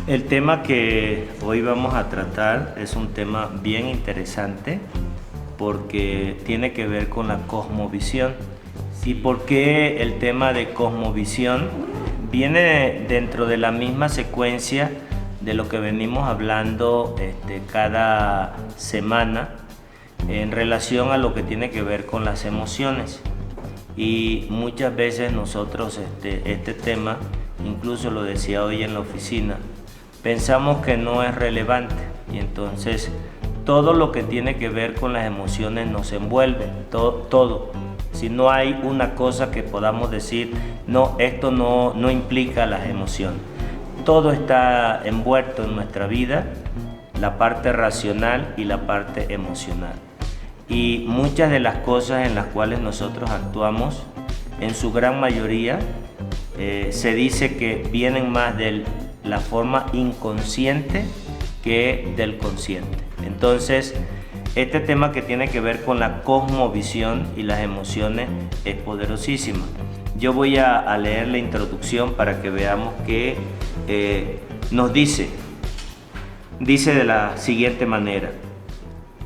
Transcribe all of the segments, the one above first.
El tema que hoy vamos a tratar es un tema bien interesante porque tiene que ver con la cosmovisión. ¿Y por qué el tema de cosmovisión? Viene dentro de la misma secuencia de lo que venimos hablando cada semana en relación a lo que tiene que ver con las emociones. Y muchas veces nosotros este tema, incluso lo decía hoy en la oficina, pensamos que no es relevante y entonces todo lo que tiene que ver con las emociones nos envuelve, todo. Si no hay una cosa que podamos decir, no, esto no implica las emociones. Todo está envuelto en nuestra vida, la parte racional y la parte emocional. Y muchas de las cosas en las cuales nosotros actuamos, en su gran mayoría, se dice que vienen más de la forma inconsciente que del consciente. Entonces, este tema que tiene que ver con la cosmovisión y las emociones es poderosísimo. Yo voy a leer la introducción para que veamos que nos dice de la siguiente manera: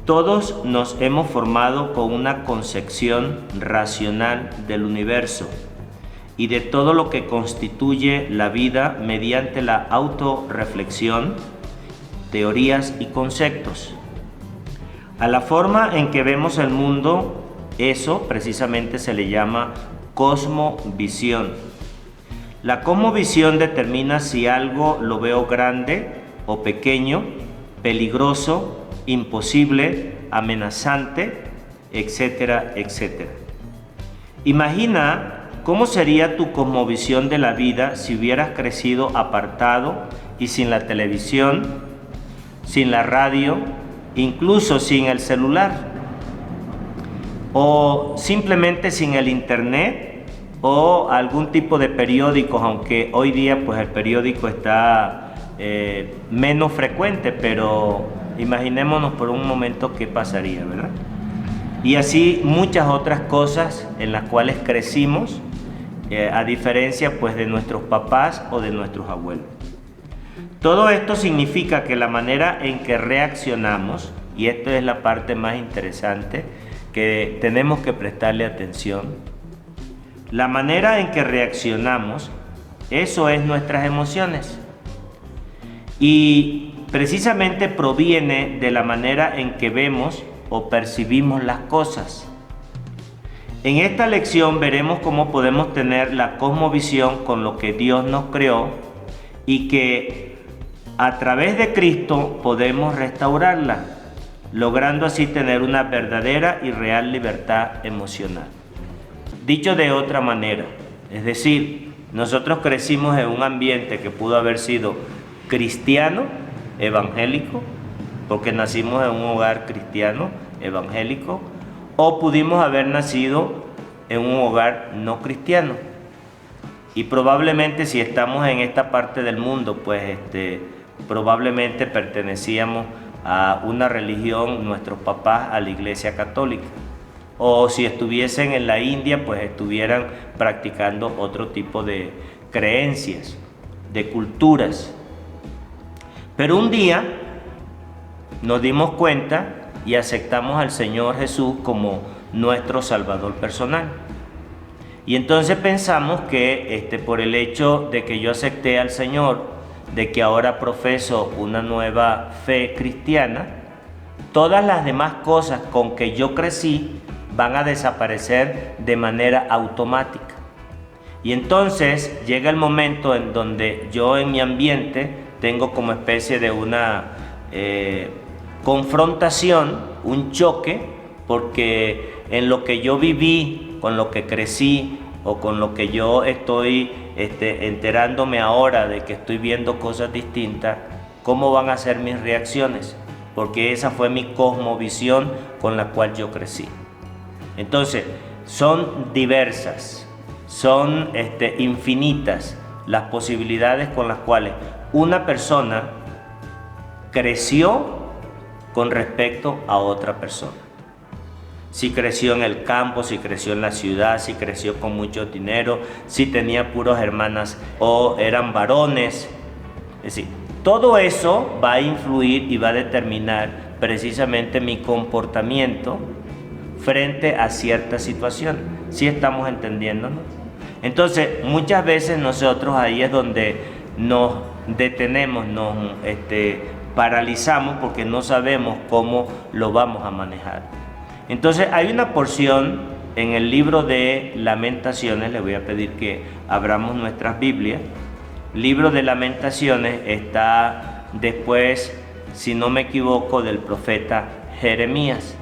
todos nos hemos formado con una concepción racional del universo y de todo lo que constituye la vida mediante la autorreflexión, teorías y conceptos. A la forma en que vemos el mundo, eso precisamente se le llama cosmovisión. La cosmovisión determina si algo lo veo grande o pequeño, peligroso, imposible, amenazante, etcétera, etcétera. Imagina cómo sería tu cosmovisión de la vida si hubieras crecido apartado y sin la televisión, sin la radio, incluso sin el celular, o simplemente sin el internet o algún tipo de periódicos, aunque hoy día pues el periódico está menos frecuente, pero imaginémonos por un momento qué pasaría, ¿verdad? Y así muchas otras cosas en las cuales crecimos, a diferencia pues de nuestros papás o de nuestros abuelos. Todo esto significa que la manera en que reaccionamos, y esta es la parte más interesante que tenemos que prestarle atención, la manera en que reaccionamos, eso es nuestras emociones. Y precisamente proviene de la manera en que vemos o percibimos las cosas. En esta lección veremos cómo podemos tener la cosmovisión con lo que Dios nos creó y que a través de Cristo podemos restaurarla, logrando así tener una verdadera y real libertad emocional. Dicho de otra manera, es decir, nosotros crecimos en un ambiente que pudo haber sido cristiano, evangélico, porque nacimos en un hogar cristiano, evangélico, o pudimos haber nacido en un hogar no cristiano. Y probablemente si estamos en esta parte del mundo, pues probablemente pertenecíamos a una religión, nuestros papás a la Iglesia Católica. O si estuviesen en la India, pues estuvieran practicando otro tipo de creencias, de culturas. Pero un día nos dimos cuenta y aceptamos al Señor Jesús como nuestro Salvador personal. Y entonces pensamos que por el hecho de que yo acepté al Señor, de que ahora profeso una nueva fe cristiana, todas las demás cosas con que yo crecí van a desaparecer de manera automática. Y entonces llega el momento en donde yo en mi ambiente tengo como especie de una confrontación, un choque, porque en lo que yo viví, con lo que crecí o con lo que yo estoy enterándome ahora de que estoy viendo cosas distintas, ¿cómo van a ser mis reacciones? Porque esa fue mi cosmovisión con la cual yo crecí. Entonces, son diversas, son infinitas las posibilidades con las cuales una persona creció con respecto a otra persona. Si creció en el campo, si creció en la ciudad, si creció con mucho dinero, si tenía puras hermanas o eran varones. Es decir, todo eso va a influir y va a determinar precisamente mi comportamiento frente a cierta situación. ¿Sí estamos entendiéndonos? Entonces, muchas veces nosotros ahí es donde nos detenemos, nos paralizamos porque no sabemos cómo lo vamos a manejar. Entonces, hay una porción en el libro de Lamentaciones, le voy a pedir que abramos nuestras Biblias. Libro de Lamentaciones está después, si no me equivoco, del profeta Jeremías.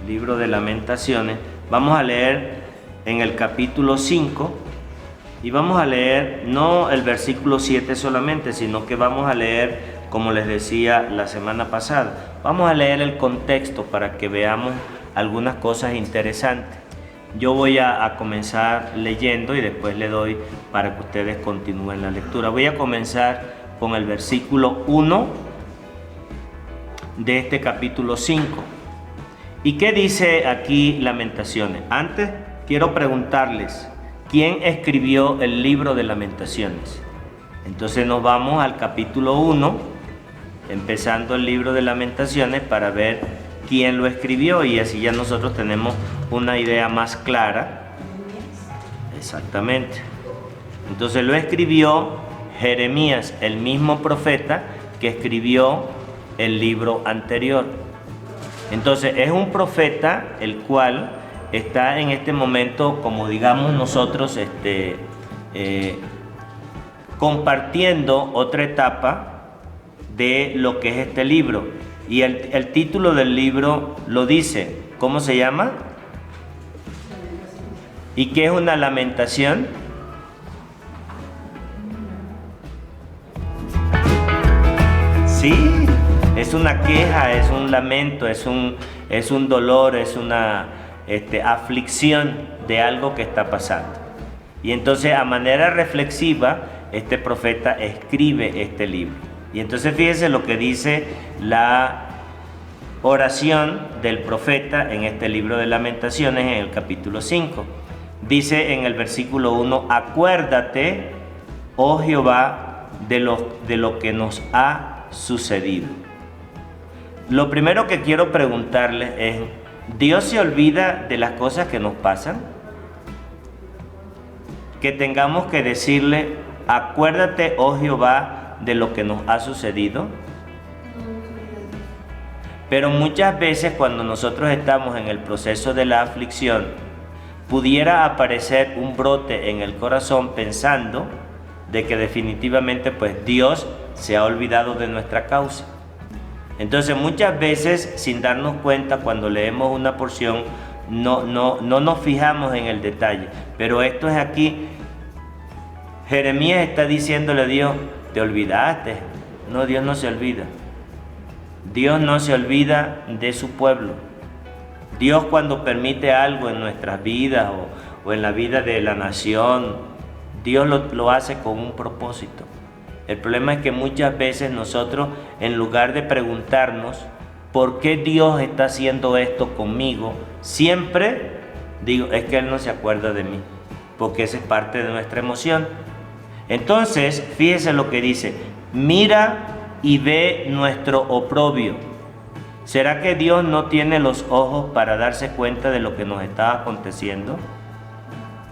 Libro de Lamentaciones. Vamos a leer en el capítulo 5 y vamos a leer no el versículo 7 solamente, sino que vamos a leer, como les decía la semana pasada, vamos a leer el contexto para que veamos algunas cosas interesantes. Yo voy a comenzar leyendo y después le doy para que ustedes continúen la lectura. Voy a comenzar con el versículo 1 de este capítulo 5. ¿Y qué dice aquí Lamentaciones? Antes quiero preguntarles, ¿quién escribió el libro de Lamentaciones? Entonces nos vamos al capítulo 1, empezando el libro de Lamentaciones para ver quién lo escribió y así ya nosotros tenemos una idea más clara. Exactamente. Entonces lo escribió Jeremías, el mismo profeta que escribió el libro anterior. Entonces es un profeta el cual está en este momento, como digamos nosotros, compartiendo otra etapa de lo que es este libro. Y el título del libro lo dice. ¿Cómo se llama? ¿Y qué es una lamentación? Sí, es una queja, es un lamento, es un dolor, es una aflicción de algo que está pasando. Y entonces a manera reflexiva, este profeta escribe este libro. Y entonces fíjense lo que dice la oración del profeta en este libro de Lamentaciones en el capítulo 5. Dice en el versículo 1, acuérdate, oh Jehová, de lo que nos ha sucedido. Lo primero que quiero preguntarles es, ¿Dios se olvida de las cosas que nos pasan? Que tengamos que decirle, acuérdate, oh Jehová, de lo que nos ha sucedido. Pero muchas veces cuando nosotros estamos en el proceso de la aflicción, pudiera aparecer un brote en el corazón pensando de que definitivamente pues Dios se ha olvidado de nuestra causa. Entonces muchas veces sin darnos cuenta cuando leemos una porción no nos fijamos en el detalle. Pero esto es aquí, Jeremías está diciéndole a Dios, ¿te olvidaste? No, Dios no se olvida. Dios no se olvida de su pueblo. Dios cuando permite algo en nuestras vidas o en la vida de la nación, Dios lo hace con un propósito. El problema es que muchas veces nosotros, en lugar de preguntarnos por qué Dios está haciendo esto conmigo, siempre digo, es que Él no se acuerda de mí, porque esa es parte de nuestra emoción. Entonces, fíjese lo que dice, mira y ve nuestro oprobio. ¿Será que Dios no tiene los ojos para darse cuenta de lo que nos está aconteciendo?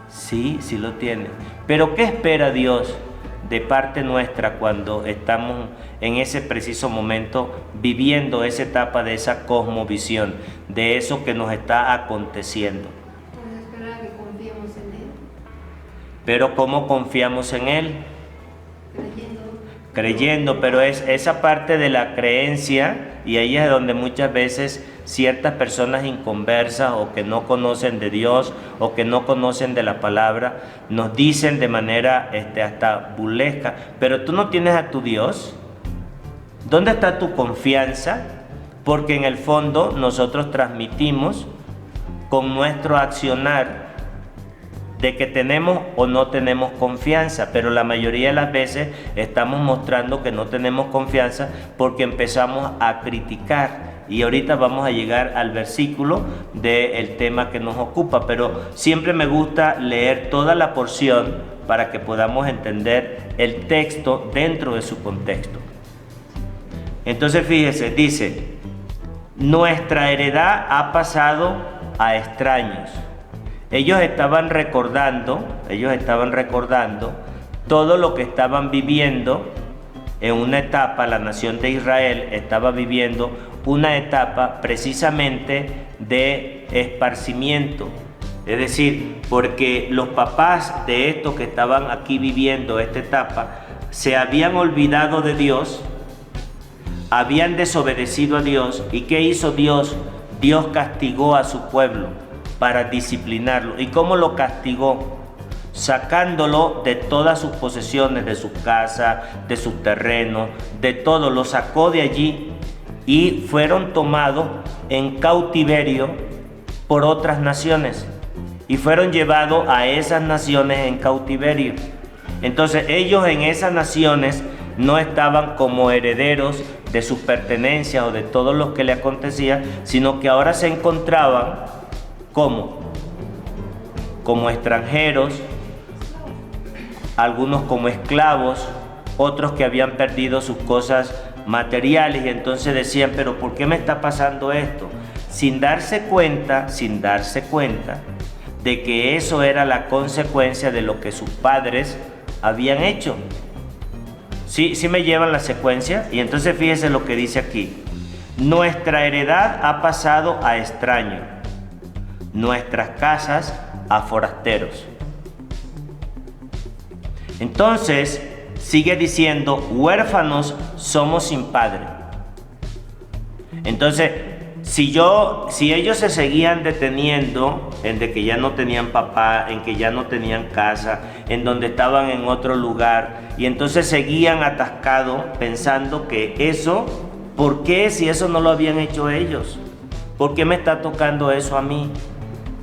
Sí, sí lo tiene. Pero ¿qué espera Dios de parte nuestra cuando estamos en ese preciso momento viviendo esa etapa de esa cosmovisión, de eso que nos está aconteciendo? Pues espera que confiemos en Él. Pero ¿cómo confiamos en Él? Creyendo, pero es esa parte de la creencia, y ahí es donde muchas veces ciertas personas inconversas o que no conocen de Dios o que no conocen de la palabra nos dicen de manera hasta burlesca, pero tú no tienes a tu Dios. ¿Dónde está tu confianza? Porque en el fondo nosotros transmitimos con nuestro accionar de que tenemos o no tenemos confianza, pero la mayoría de las veces estamos mostrando que no tenemos confianza porque empezamos a criticar. Y ahorita vamos a llegar al versículo del tema que nos ocupa, pero siempre me gusta leer toda la porción para que podamos entender el texto dentro de su contexto. Entonces fíjese, dice, nuestra heredad ha pasado a extraños. Ellos estaban recordando todo lo que estaban viviendo en una etapa. La nación de Israel estaba viviendo una etapa precisamente de esparcimiento. Es decir, porque los papás de estos que estaban aquí viviendo esta etapa se habían olvidado de Dios, habían desobedecido a Dios. ¿Y qué hizo Dios? Dios castigó a su pueblo para disciplinarlo. ¿Y cómo lo castigó? Sacándolo de todas sus posesiones, de su casa, de sus terrenos, de todo. Lo sacó de allí y fueron tomados en cautiverio por otras naciones. Y fueron llevados a esas naciones en cautiverio. Entonces ellos en esas naciones no estaban como herederos de sus pertenencias o de todo lo que le acontecía, sino que ahora se encontraban como extranjeros, algunos como esclavos, otros que habían perdido sus cosas materiales, y entonces decían, pero ¿por qué me está pasando esto? Sin darse cuenta de que eso era la consecuencia de lo que sus padres habían hecho. Sí me llevan la secuencia. Y entonces fíjese lo que dice aquí: nuestra heredad ha pasado a extraños, nuestras casas a forasteros. Entonces sigue diciendo, huérfanos somos sin padre. Entonces, si ellos se seguían deteniendo en de que ya no tenían papá, en que ya no tenían casa, en donde estaban en otro lugar, y entonces seguían atascados pensando que eso, ¿por qué si eso no lo habían hecho ellos? ¿Por qué me está tocando eso a mí?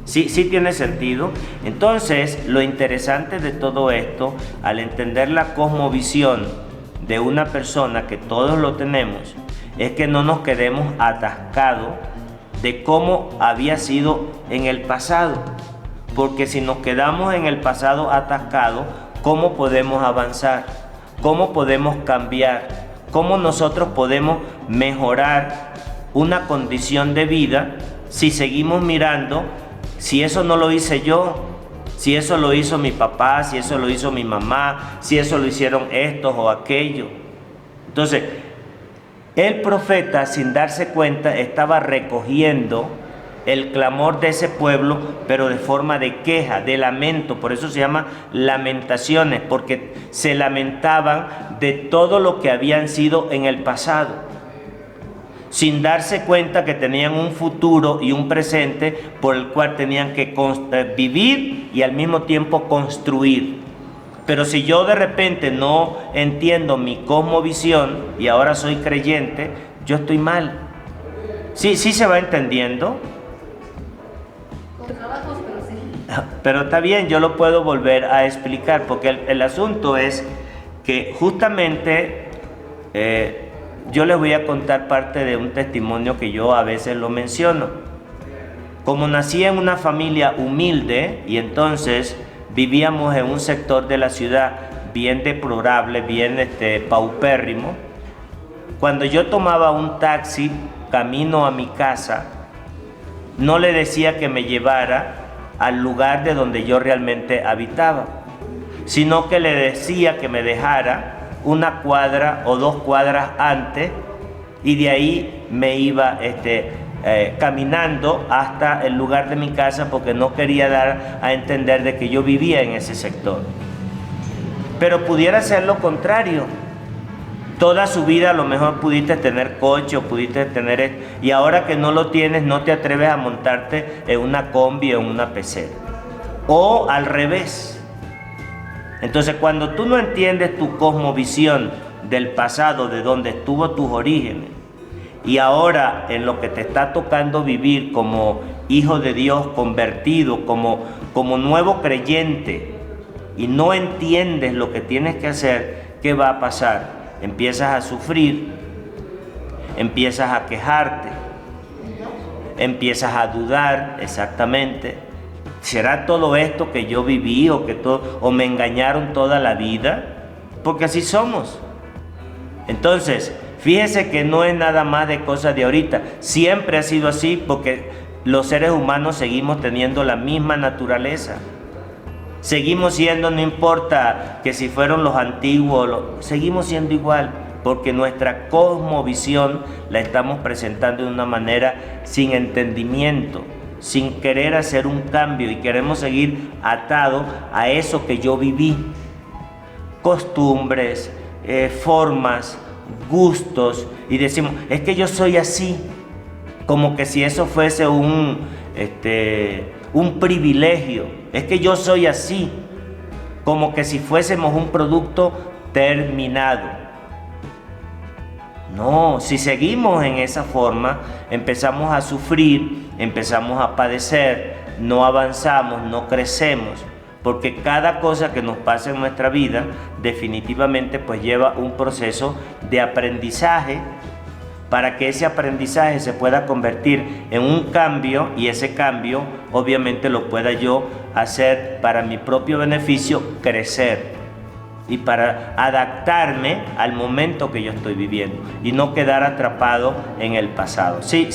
Sí tiene sentido. Entonces, lo interesante de todo esto, al entender la cosmovisión de una persona, que todos lo tenemos, es que no nos quedemos atascados de cómo había sido en el pasado. Porque si nos quedamos en el pasado atascados, ¿cómo podemos avanzar? ¿Cómo podemos cambiar? ¿Cómo nosotros podemos mejorar una condición de vida si seguimos mirando, si eso no lo hice yo, si eso lo hizo mi papá, si eso lo hizo mi mamá, si eso lo hicieron estos o aquellos? Entonces, el profeta, sin darse cuenta, estaba recogiendo el clamor de ese pueblo, pero de forma de queja, de lamento. Por eso se llama lamentaciones, porque se lamentaban de todo lo que habían sido en el pasado, sin darse cuenta que tenían un futuro y un presente por el cual tenían que vivir y al mismo tiempo construir. Pero si yo de repente no entiendo mi cosmovisión y ahora soy creyente, yo estoy mal. Sí se va entendiendo. Con trabajos, pero sí. Pero está bien, yo lo puedo volver a explicar, porque el asunto es que justamente yo les voy a contar parte de un testimonio que yo a veces lo menciono. Como nací en una familia humilde y entonces vivíamos en un sector de la ciudad bien deplorable, bien paupérrimo. Cuando yo tomaba un taxi camino a mi casa, no le decía que me llevara al lugar de donde yo realmente habitaba, sino que le decía que me dejara una cuadra o 2 cuadras antes, y de ahí me iba caminando hasta el lugar de mi casa, porque no quería dar a entender de que yo vivía en ese sector. Pero pudiera ser lo contrario. Toda su vida a lo mejor pudiste tener coche o pudiste tener, y ahora que no lo tienes no te atreves a montarte en una combi o en una pecera. O al revés. Entonces, cuando tú no entiendes tu cosmovisión del pasado, de donde estuvo tus orígenes, y ahora en lo que te está tocando vivir como hijo de Dios convertido, como nuevo creyente, y no entiendes lo que tienes que hacer, ¿qué va a pasar? Empiezas a sufrir, empiezas a quejarte, empiezas a dudar, exactamente. ¿Será todo esto que yo viví o me engañaron toda la vida? Porque así somos. Entonces, Fíjese que no es nada más de cosas de ahorita, siempre ha sido así porque los seres humanos seguimos teniendo la misma naturaleza. Seguimos siendo, no importa que si fueron los antiguos, seguimos siendo igual, porque nuestra cosmovisión la estamos presentando de una manera sin entendimiento, sin querer hacer un cambio, y queremos seguir atados a eso que yo viví. Costumbres, formas, gustos, y decimos, es que yo soy así, como que si eso fuese un privilegio. Es que yo soy así, como que si fuésemos un producto terminado. No, si seguimos en esa forma, empezamos a sufrir, empezamos a padecer, no avanzamos, no crecemos, porque cada cosa que nos pasa en nuestra vida definitivamente pues lleva un proceso de aprendizaje, para que ese aprendizaje se pueda convertir en un cambio, y ese cambio obviamente lo pueda yo hacer para mi propio beneficio, crecer y para adaptarme al momento que yo estoy viviendo y no quedar atrapado en el pasado. Sí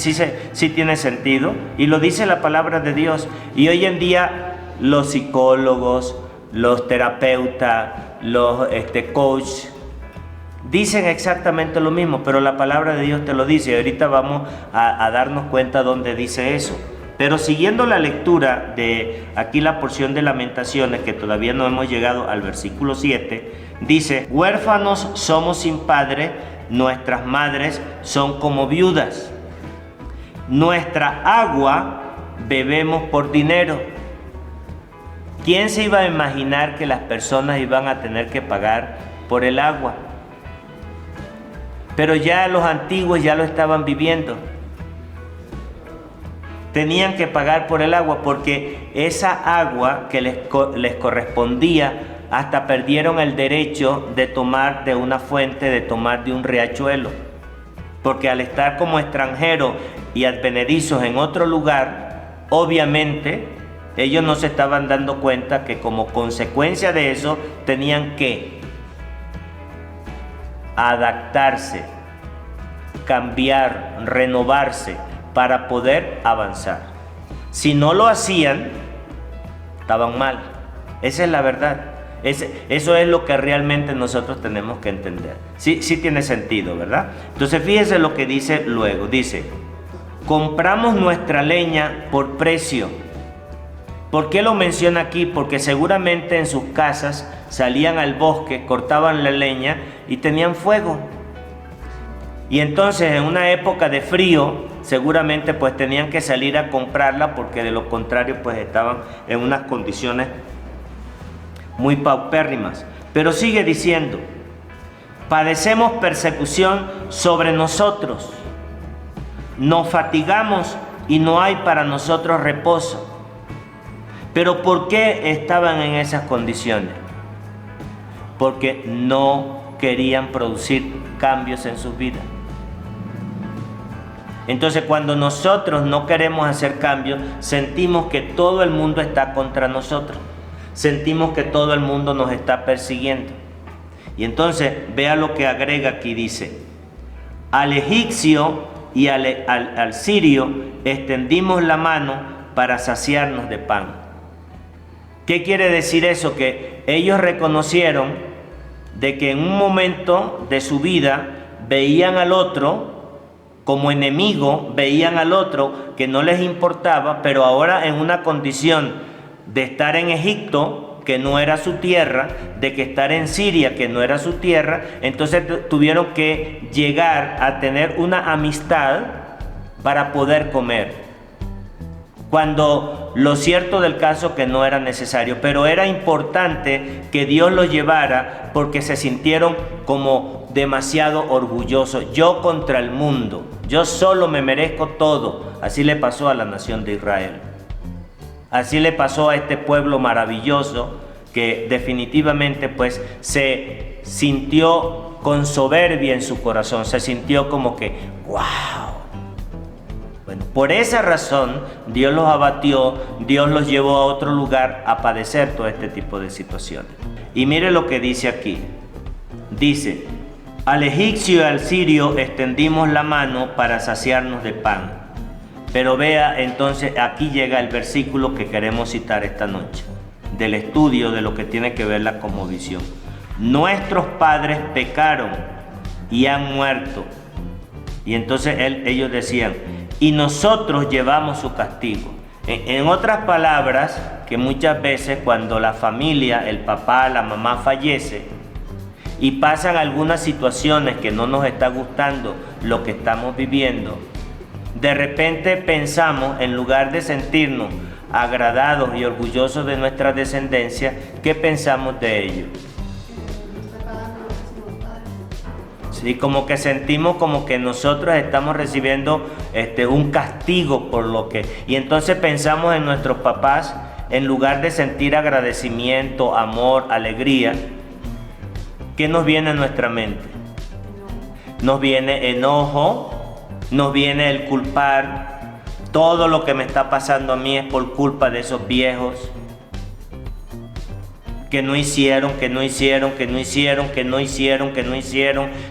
tiene sentido, y lo dice la palabra de Dios. Y hoy en día los psicólogos, los terapeutas, los coaches dicen exactamente lo mismo, pero la palabra de Dios te lo dice, y ahorita vamos a darnos cuenta dónde dice eso. Pero siguiendo la lectura de aquí la porción de Lamentaciones, que todavía no hemos llegado al versículo 7, dice: huérfanos somos sin padre, nuestras madres son como viudas, nuestra agua bebemos por dinero. ¿Quién se iba a imaginar que las personas iban a tener que pagar por el agua? Pero ya los antiguos ya lo estaban viviendo. Tenían que pagar por el agua, porque esa agua que les correspondía, hasta perdieron el derecho de tomar de una fuente, de tomar de un riachuelo, porque al estar como extranjeros y advenedizos en otro lugar, obviamente ellos no se estaban dando cuenta que como consecuencia de eso tenían que adaptarse, cambiar, renovarse para poder avanzar. Si no lo hacían, estaban mal. Esa es la verdad. Eso es lo que realmente nosotros tenemos que entender. Sí tiene sentido, ¿verdad? Entonces fíjese lo que dice luego. Dice: compramos nuestra leña por precio. ¿Por qué lo menciona aquí? Porque seguramente en sus casas salían al bosque, cortaban la leña y tenían fuego. Y entonces en una época de frío, seguramente pues tenían que salir a comprarla, porque de lo contrario pues estaban en unas condiciones muy paupérrimas. Pero sigue diciendo: padecemos persecución sobre nosotros, nos fatigamos y no hay para nosotros reposo. ¿Pero por qué estaban en esas condiciones? Porque no querían producir cambios en sus vidas. Entonces, cuando nosotros no queremos hacer cambios, sentimos que todo el mundo está contra nosotros. Sentimos que todo el mundo nos está persiguiendo. Y entonces, vea lo que agrega aquí, dice: al egipcio y al sirio extendimos la mano para saciarnos de pan. ¿Qué quiere decir eso? Que ellos reconocieron de que en un momento de su vida veían al otro como enemigo, veían al otro que no les importaba, pero ahora en una condición de estar en Egipto, que no era su tierra, de que estar en Siria, que no era su tierra, entonces tuvieron que llegar a tener una amistad para poder comer. Cuando lo cierto del caso que no era necesario, pero era importante que Dios los llevara, porque se sintieron como demasiado orgullosos. Yo contra el mundo, yo solo me merezco todo. Así le pasó a la nación de Israel. Así le pasó a este pueblo maravilloso, que definitivamente pues se sintió con soberbia en su corazón, se sintió como que ¡wow! Bueno, por esa razón Dios los abatió, Dios los llevó a otro lugar a padecer todo este tipo de situaciones. Y mire lo que dice aquí. Dice: Al egipcio y al sirio extendimos la mano para saciarnos de pan. Pero vea, entonces aquí llega el versículo que queremos citar esta noche, del estudio de lo que tiene que ver la cosmovisión. Nuestros padres pecaron y han muerto. Y entonces ellos decían, y nosotros llevamos su castigo. En otras palabras, que muchas veces cuando la familia, el papá, la mamá fallece y pasan algunas situaciones que no nos está gustando lo que estamos viviendo, de repente pensamos, en lugar de sentirnos agradados y orgullosos de nuestra descendencia, ¿qué pensamos de ellos? Sí, como que sentimos como que nosotros estamos recibiendo un castigo por lo que... Y entonces pensamos en nuestros papás, en lugar de sentir agradecimiento, amor, alegría. ¿Qué nos viene a nuestra mente? Nos viene enojo, nos viene el culpar. Todo lo que me está pasando a mí es por culpa de esos viejos. Que no hicieron.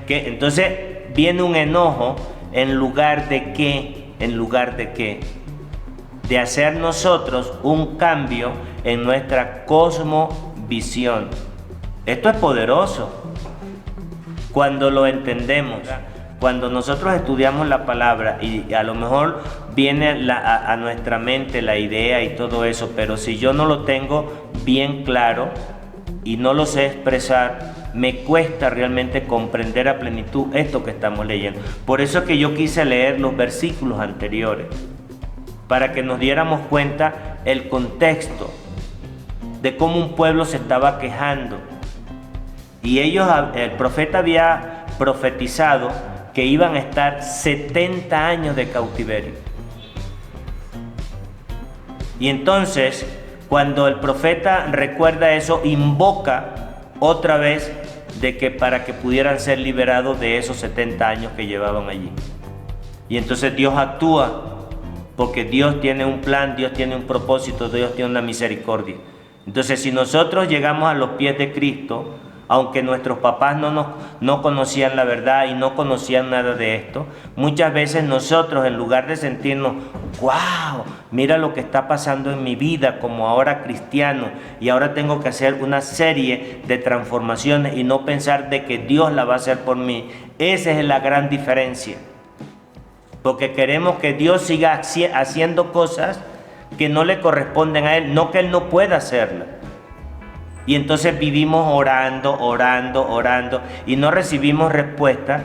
Entonces viene un enojo en lugar de qué, de hacer nosotros un cambio en nuestra cosmovisión. Esto es poderoso cuando lo entendemos. Cuando nosotros estudiamos la palabra y a lo mejor viene a nuestra mente la idea y todo eso, pero si yo no lo tengo bien claro y no lo sé expresar, me cuesta realmente comprender a plenitud esto que estamos leyendo. Por eso es que yo quise leer los versículos anteriores, para que nos diéramos cuenta el contexto de cómo un pueblo se estaba quejando. Y el profeta había profetizado que iban a estar 70 años de cautiverio. Y entonces, cuando el profeta recuerda eso, invoca otra vez de que para que pudieran ser liberados de esos 70 años que llevaban allí. Y entonces Dios actúa, porque Dios tiene un plan, Dios tiene un propósito, Dios tiene una misericordia. Entonces, si nosotros llegamos a los pies de Cristo, aunque nuestros papás no conocían la verdad y no conocían nada de esto, muchas veces nosotros, en lugar de sentirnos, wow, mira lo que está pasando en mi vida como ahora cristiano, y ahora tengo que hacer una serie de transformaciones y no pensar de que Dios la va a hacer por mí. Esa es la gran diferencia, porque queremos que Dios siga haciendo cosas que no le corresponden a Él, no que Él no pueda hacerlas. Y entonces vivimos orando y no recibimos respuesta,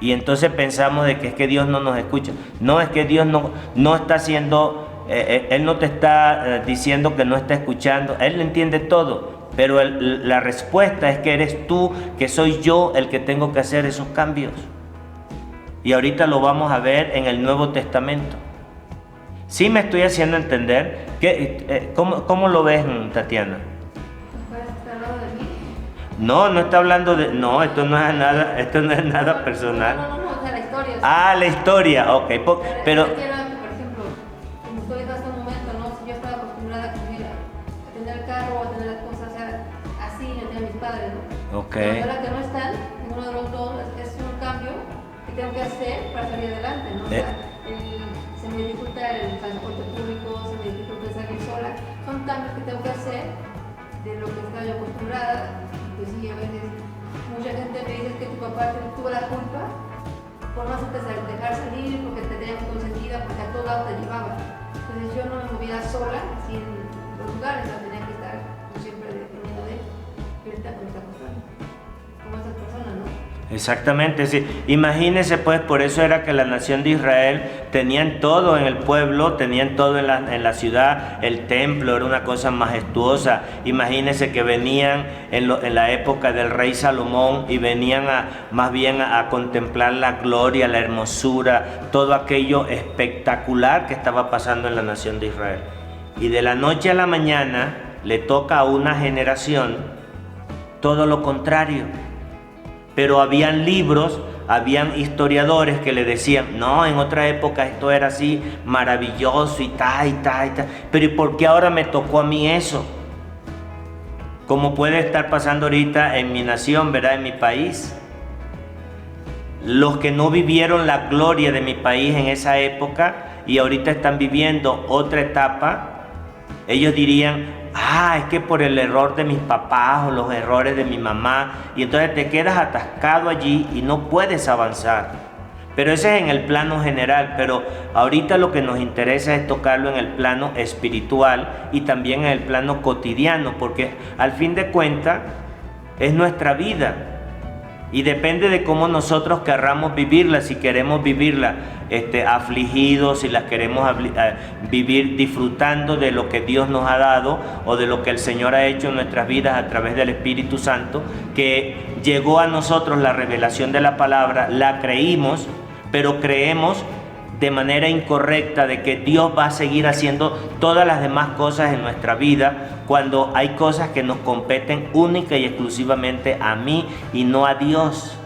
y entonces pensamos de que es que Dios no nos escucha. No, es que Dios no está haciendo, Él no te está diciendo que no está escuchando, Él lo entiende todo, pero la respuesta es que eres tú, que soy yo el que tengo que hacer esos cambios. Y ahorita lo vamos a ver en el Nuevo Testamento. ¿Sí me estoy haciendo entender? ¿Cómo lo ves, Tatiana? No está hablando de... No, esto no es nada personal. No, o sea, la historia. La historia, ok. Pero... Por ejemplo, como estoy hasta un momento, ¿no? Si yo estaba acostumbrada a tener el carro o a tener las cosas, o sea, así lo tenían mis padres, ¿no? Ok. Pero ahora que no están, ninguno de los dos, es un cambio que tengo que hacer para salir adelante, ¿no? O sea, se me dificulta el transporte público, se me dificulta salir sola. Son cambios que tengo que hacer de lo que estaba yo acostumbrada. Pues sí, a veces mucha gente me dice que tu papá tuvo la culpa por no dejar salir, porque te tenías consentida, porque a todo lado te llevaba. Entonces yo no me movía sola, así en los lugares, no tenía que estar siempre dependiendo de él. Y ahorita pues está pasando, como esas personas, ¿no? Exactamente, sí. Imagínense pues, por eso era que la nación de Israel tenían todo en el pueblo, tenían todo en la ciudad, el templo era una cosa majestuosa. Imagínense que venían en la época del rey Salomón y venían más bien a contemplar la gloria, la hermosura, todo aquello espectacular que estaba pasando en la nación de Israel. Y de la noche a la mañana le toca a una generación todo lo contrario. Pero habían libros, habían historiadores que le decían, no, en otra época esto era así, maravilloso y tal. Pero ¿y por qué ahora me tocó a mí eso? Como puede estar pasando ahorita en mi nación, ¿verdad? En mi país. los que no vivieron la gloria de mi país en esa época y ahorita están viviendo otra etapa, ellos dirían, es que por el error de mis papás o los errores de mi mamá, y entonces te quedas atascado allí y no puedes avanzar. Pero ese es en el plano general, pero ahorita lo que nos interesa es tocarlo en el plano espiritual y también en el plano cotidiano, porque al fin de cuentas es nuestra vida y depende de cómo nosotros querramos vivirla, si queremos vivirla afligidos, si las queremos vivir disfrutando de lo que Dios nos ha dado o de lo que el Señor ha hecho en nuestras vidas a través del Espíritu Santo, que llegó a nosotros la revelación de la palabra, la creímos, pero creemos de manera incorrecta de que Dios va a seguir haciendo todas las demás cosas en nuestra vida, cuando hay cosas que nos competen única y exclusivamente a mí y no a Dios,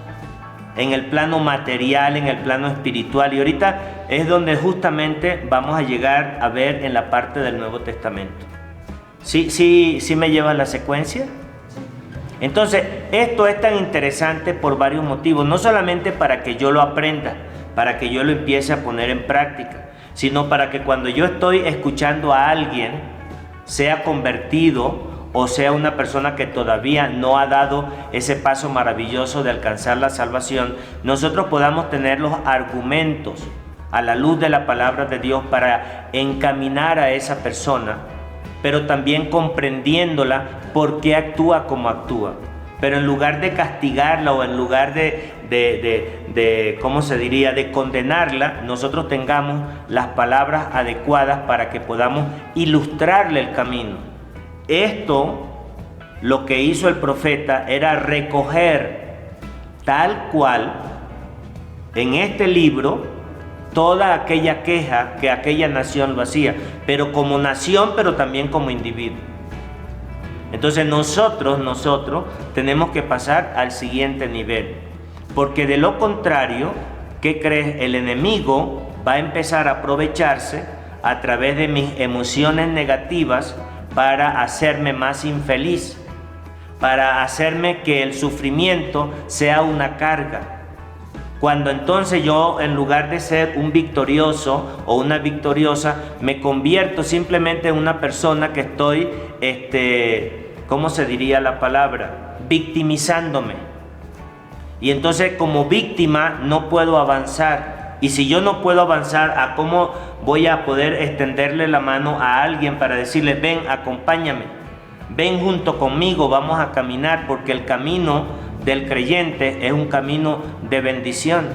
en el plano material, en el plano espiritual. Y ahorita es donde justamente vamos a llegar a ver en la parte del Nuevo Testamento. ¿Sí me lleva la secuencia? Entonces, esto es tan interesante por varios motivos, no solamente para que yo lo aprenda, para que yo lo empiece a poner en práctica, sino para que cuando yo estoy escuchando a alguien, sea convertido o sea una persona que todavía no ha dado ese paso maravilloso de alcanzar la salvación, nosotros podamos tener los argumentos a la luz de la palabra de Dios para encaminar a esa persona, pero también comprendiéndola por qué actúa como actúa. Pero en lugar de castigarla o en lugar ¿cómo se diría?, de condenarla, nosotros tengamos las palabras adecuadas para que podamos ilustrarle el camino. Esto, lo que hizo el profeta, era recoger tal cual en este libro toda aquella queja que aquella nación lo hacía, pero como nación, pero también como individuo. Entonces nosotros tenemos que pasar al siguiente nivel, porque de lo contrario, ¿qué crees? El enemigo va a empezar a aprovecharse a través de mis emociones negativas para hacerme más infeliz, para hacerme que el sufrimiento sea una carga. Cuando entonces yo, en lugar de ser un victorioso o una victoriosa, me convierto simplemente en una persona que estoy, ¿cómo se diría la palabra?, victimizándome. Y entonces como víctima no puedo avanzar. Y si yo no puedo avanzar, ¿a cómo voy a poder extenderle la mano a alguien para decirle, ven, acompáñame, ven junto conmigo, vamos a caminar? Porque el camino del creyente es un camino de bendición.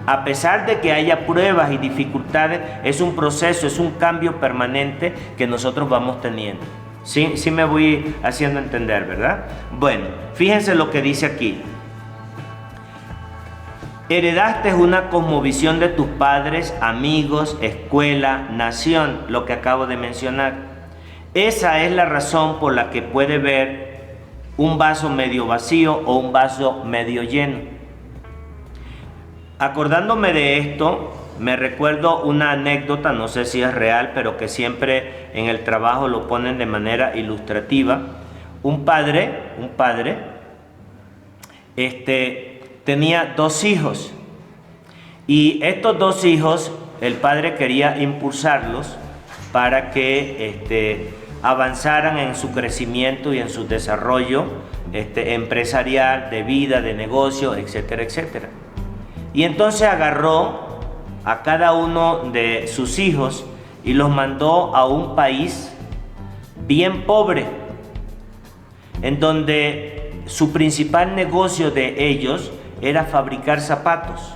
A pesar de que haya pruebas y dificultades, es un proceso, es un cambio permanente que nosotros vamos teniendo. Sí me voy haciendo entender, ¿verdad? Bueno, fíjense lo que dice aquí. Heredaste una cosmovisión de tus padres, amigos, escuela, nación, lo que acabo de mencionar. Esa es la razón por la que puede ver un vaso medio vacío o un vaso medio lleno. Acordándome de esto, me recuerdo una anécdota, no sé si es real, pero que siempre en el trabajo lo ponen de manera ilustrativa. Un padre tenía 2 hijos, y estos 2 hijos el padre quería impulsarlos para que avanzaran en su crecimiento y en su desarrollo empresarial, de vida, de negocio, etcétera, etcétera. Y entonces agarró a cada uno de sus hijos y los mandó a un país bien pobre, en donde su principal negocio de ellos era fabricar zapatos.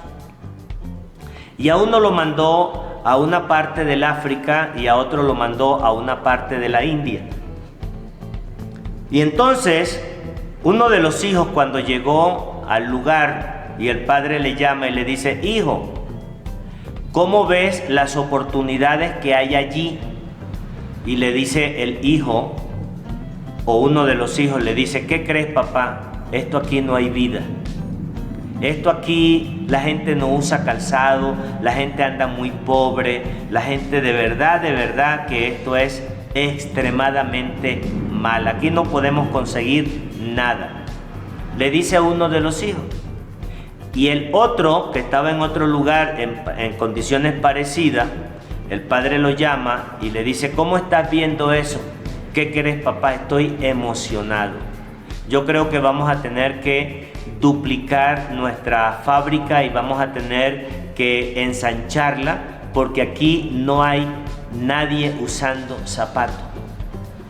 Y a uno lo mandó a una parte del África y a otro lo mandó a una parte de la India. Y entonces uno de los hijos, cuando llegó al lugar y el padre le llama y le dice, hijo, ¿cómo ves las oportunidades que hay allí? Y le dice el hijo, o uno de los hijos le dice, ¿qué crees, papá? Esto aquí no hay vida. Esto aquí, la gente no usa calzado, la gente anda muy pobre, la gente de verdad que esto es extremadamente mal. Aquí no podemos conseguir nada. Le dice a uno de los hijos. Y el otro, que estaba en otro lugar en condiciones parecidas, el padre lo llama y le dice: ¿cómo estás viendo eso? ¿Qué crees, papá? Estoy emocionado. Yo creo que vamos a tener que duplicar nuestra fábrica y vamos a tener que ensancharla, porque aquí no hay nadie usando zapatos.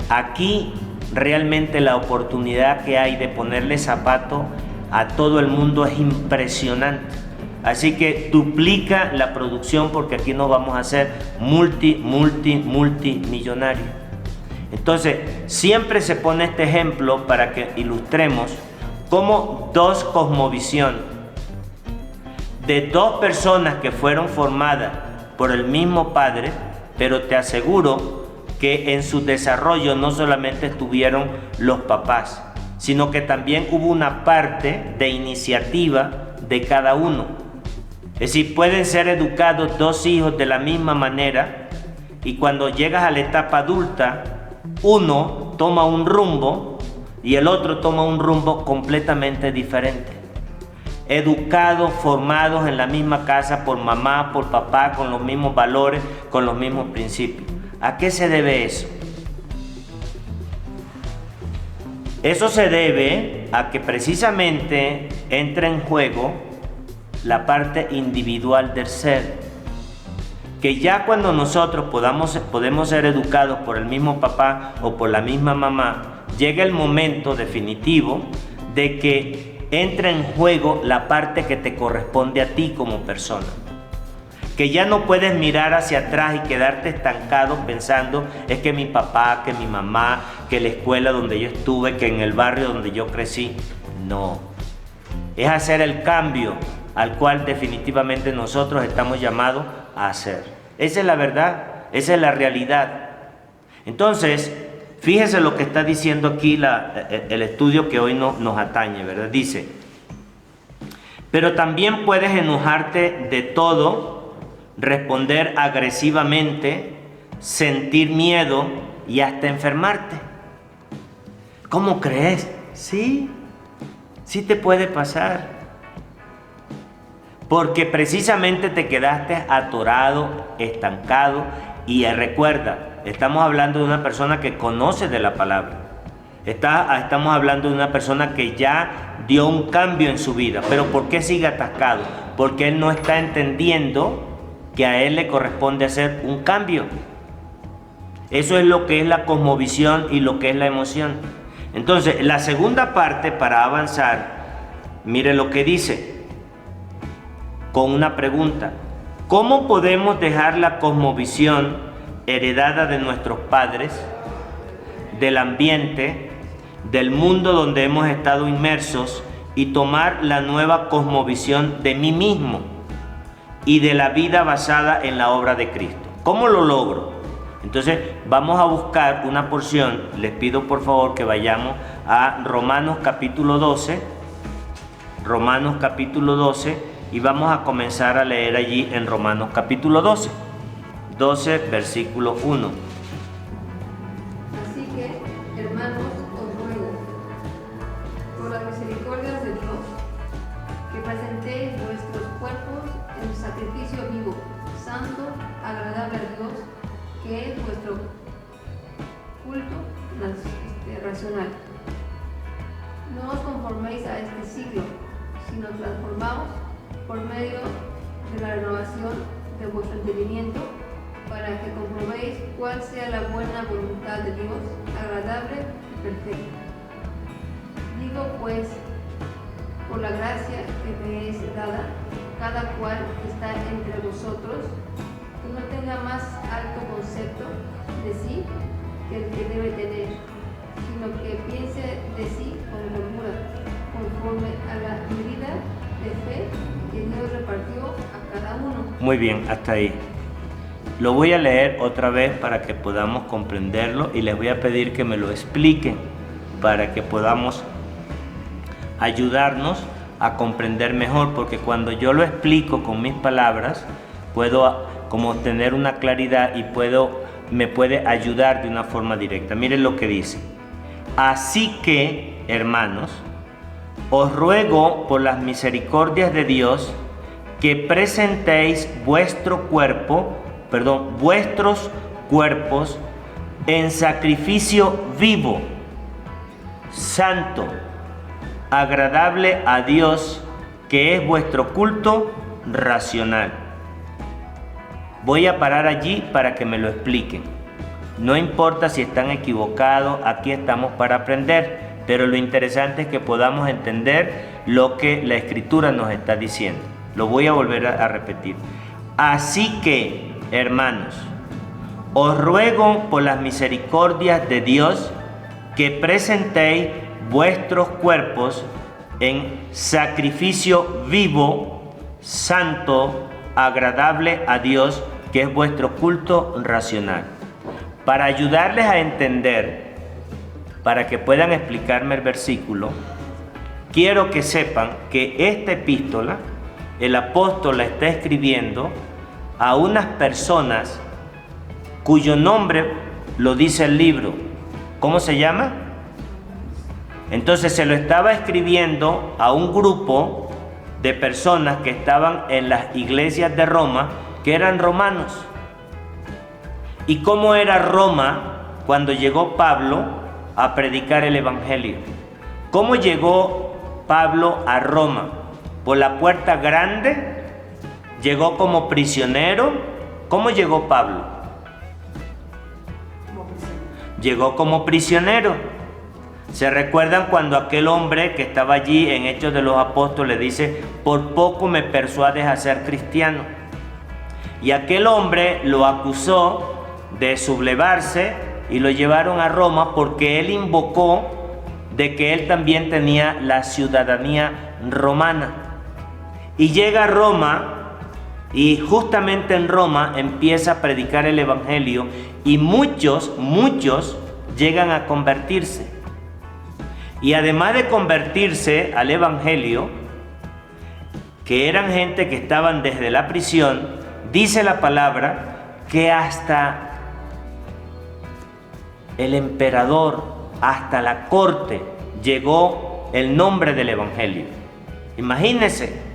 Aquí realmente la oportunidad que hay de ponerle zapatos a todo el mundo es impresionante. Así que duplica la producción, porque aquí nos vamos a hacer multimillonarios. Entonces, siempre se pone este ejemplo para que ilustremos cómo dos cosmovisión de dos personas que fueron formadas por el mismo padre, pero te aseguro que en su desarrollo no solamente estuvieron los papás, sino que también hubo una parte de iniciativa de cada uno. Es decir, pueden ser educados dos hijos de la misma manera, y cuando llegas a la etapa adulta, uno toma un rumbo y el otro toma un rumbo completamente diferente. Educados, formados en la misma casa por mamá, por papá, con los mismos valores, con los mismos principios. ¿A qué se debe eso? Eso se debe a que precisamente entra en juego la parte individual del ser, que ya cuando nosotros podemos ser educados por el mismo papá o por la misma mamá, llega el momento definitivo de que entra en juego la parte que te corresponde a ti como persona, que ya no puedes mirar hacia atrás y quedarte estancado pensando: es que mi papá, que mi mamá, que la escuela donde yo estuve, que en el barrio donde yo crecí. No, es hacer el cambio al cual definitivamente nosotros estamos llamados a hacer. Esa es la verdad, esa es la realidad. Entonces, fíjese lo que está diciendo aquí el estudio que hoy nos atañe, ¿verdad? Dice: pero también puedes enojarte de todo, responder agresivamente, sentir miedo y hasta enfermarte. ¿Cómo crees? Sí te puede pasar. Porque precisamente te quedaste atorado, estancado. Y recuerda, estamos hablando de una persona que conoce de la palabra. Estamos hablando de una persona que ya dio un cambio en su vida. Pero ¿por qué sigue atascado? Porque él no está entendiendo que a él le corresponde hacer un cambio. Eso es lo que es la cosmovisión y lo que es la emoción. Entonces, la segunda parte, para avanzar, mire lo que dice, con una pregunta: ¿cómo podemos dejar la cosmovisión heredada de nuestros padres, del ambiente, del mundo donde hemos estado inmersos, y tomar la nueva cosmovisión de mí mismo y de la vida basada en la obra de Cristo? ¿Cómo lo logro? Entonces vamos a buscar una porción. Les pido por favor que vayamos a Romanos capítulo 12, y vamos a comenzar a leer allí en Romanos capítulo 12, versículo 1. Así que, hermanos, os ruego, por las misericordias de Dios, que presentéis vuestros cuerpos en sacrificio vivo, santo, agradable a Dios, que es vuestro culto racional. No os conforméis a este siglo, sino transformaos por medio de la renovación de vuestro entendimiento, para que comprobéis cuál sea la buena voluntad de Dios, agradable y perfecta. Digo pues, por la gracia que me es dada, cada cual que está entre vosotros, que no tenga más alto concepto de sí que el que debe tener, sino que piense de sí con holgura, conforme a la medida de fe que Dios repartió a cada uno. Muy bien, hasta ahí. Lo voy a leer otra vez para que podamos comprenderlo, y les voy a pedir que me lo expliquen para que podamos ayudarnos a comprender mejor, porque cuando yo lo explico con mis palabras puedo como tener una claridad y me puede ayudar de una forma directa. Miren lo que dice: así que, hermanos, os ruego por las misericordias de Dios que presentéis vuestros cuerpos en sacrificio vivo, santo, agradable a Dios, que es vuestro culto racional. Voy a parar allí para que me lo expliquen. No importa si están equivocados, aquí estamos para aprender, pero lo interesante es que podamos entender lo que la Escritura nos está diciendo. Lo voy a volver a repetir. Así que, hermanos, os ruego por las misericordias de Dios que presentéis vuestros cuerpos en sacrificio vivo, santo, agradable a Dios, que es vuestro culto racional. Para ayudarles a entender, para que puedan explicarme el versículo, quiero que sepan que esta epístola, el apóstol la está escribiendo a unas personas cuyo nombre lo dice el libro. ¿Cómo se llama? Entonces se lo estaba escribiendo a un grupo de personas que estaban en las iglesias de Roma, que eran romanos. ¿Y cómo era Roma cuando llegó Pablo a predicar el evangelio? ¿Cómo llegó Pablo a Roma? ¿Por la puerta grande? ¿Llegó como prisionero? ¿Cómo llegó Pablo? Llegó como prisionero. ¿Se recuerdan cuando aquel hombre que estaba allí en Hechos de los Apóstoles dice: por poco me persuades a ser cristiano? Y aquel hombre lo acusó de sublevarse y lo llevaron a Roma porque él invocó de que él también tenía la ciudadanía romana. Y llega a Roma, y justamente en Roma empieza a predicar el evangelio, y muchos llegan a convertirse. Y además de convertirse al evangelio, que eran gente que estaban desde la prisión, dice la palabra que hasta el emperador, hasta la corte, llegó el nombre del evangelio. Imagínense.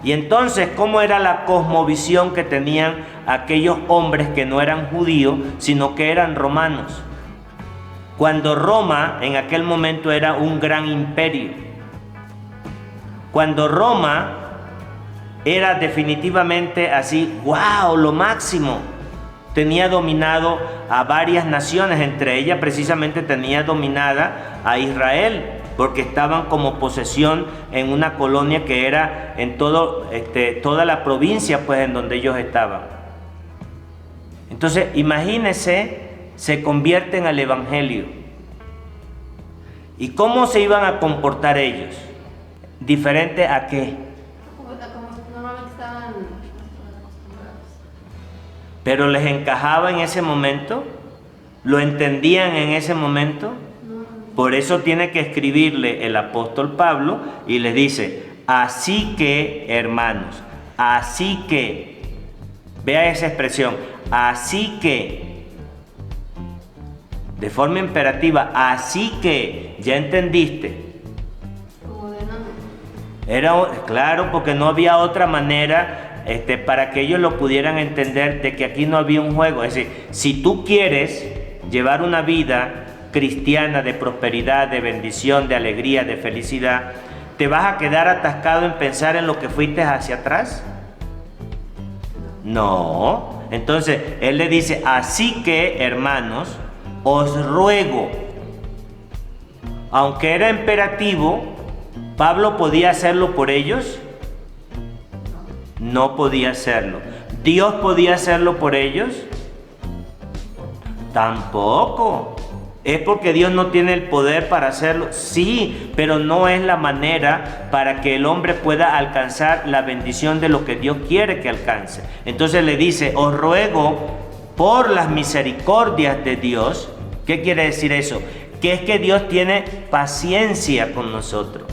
Y entonces, ¿cómo era la cosmovisión que tenían aquellos hombres que no eran judíos, sino que eran romanos? Cuando Roma en aquel momento era un gran imperio. Cuando Roma era definitivamente así, wow, lo máximo. Tenía dominado a varias naciones, entre ellas precisamente tenía dominada a Israel, porque estaban como posesión en una colonia que era en toda la provincia, pues, en donde ellos estaban. Entonces, imagínense, se convierten al evangelio. ¿Y cómo se iban a comportar ellos? ¿Diferente a qué? Como normalmente estaban acostumbrados. ¿Pero les encajaba en ese momento? ¿Lo entendían en ese momento? Por eso tiene que escribirle el apóstol Pablo y les dice: así que, hermanos, así que, vea esa expresión, así que, de forma imperativa, así que, ¿ya entendiste? Como de nombre. Era, claro, porque no había otra manera para que ellos lo pudieran entender, de que aquí no había un juego. Es decir, si tú quieres llevar una vida cristiana de prosperidad, de bendición, de alegría, de felicidad, ¿te vas a quedar atascado en pensar en lo que fuiste hacia atrás? No. Entonces él le dice: así que, hermanos, os ruego. Aunque era imperativo, ¿Pablo podía hacerlo por ellos? No podía hacerlo. ¿Dios podía hacerlo por ellos? Tampoco. ¿Es porque Dios no tiene el poder para hacerlo? Sí, pero no es la manera para que el hombre pueda alcanzar la bendición de lo que Dios quiere que alcance. Entonces le dice: os ruego por las misericordias de Dios. ¿Qué quiere decir eso? Que es que Dios tiene paciencia con nosotros.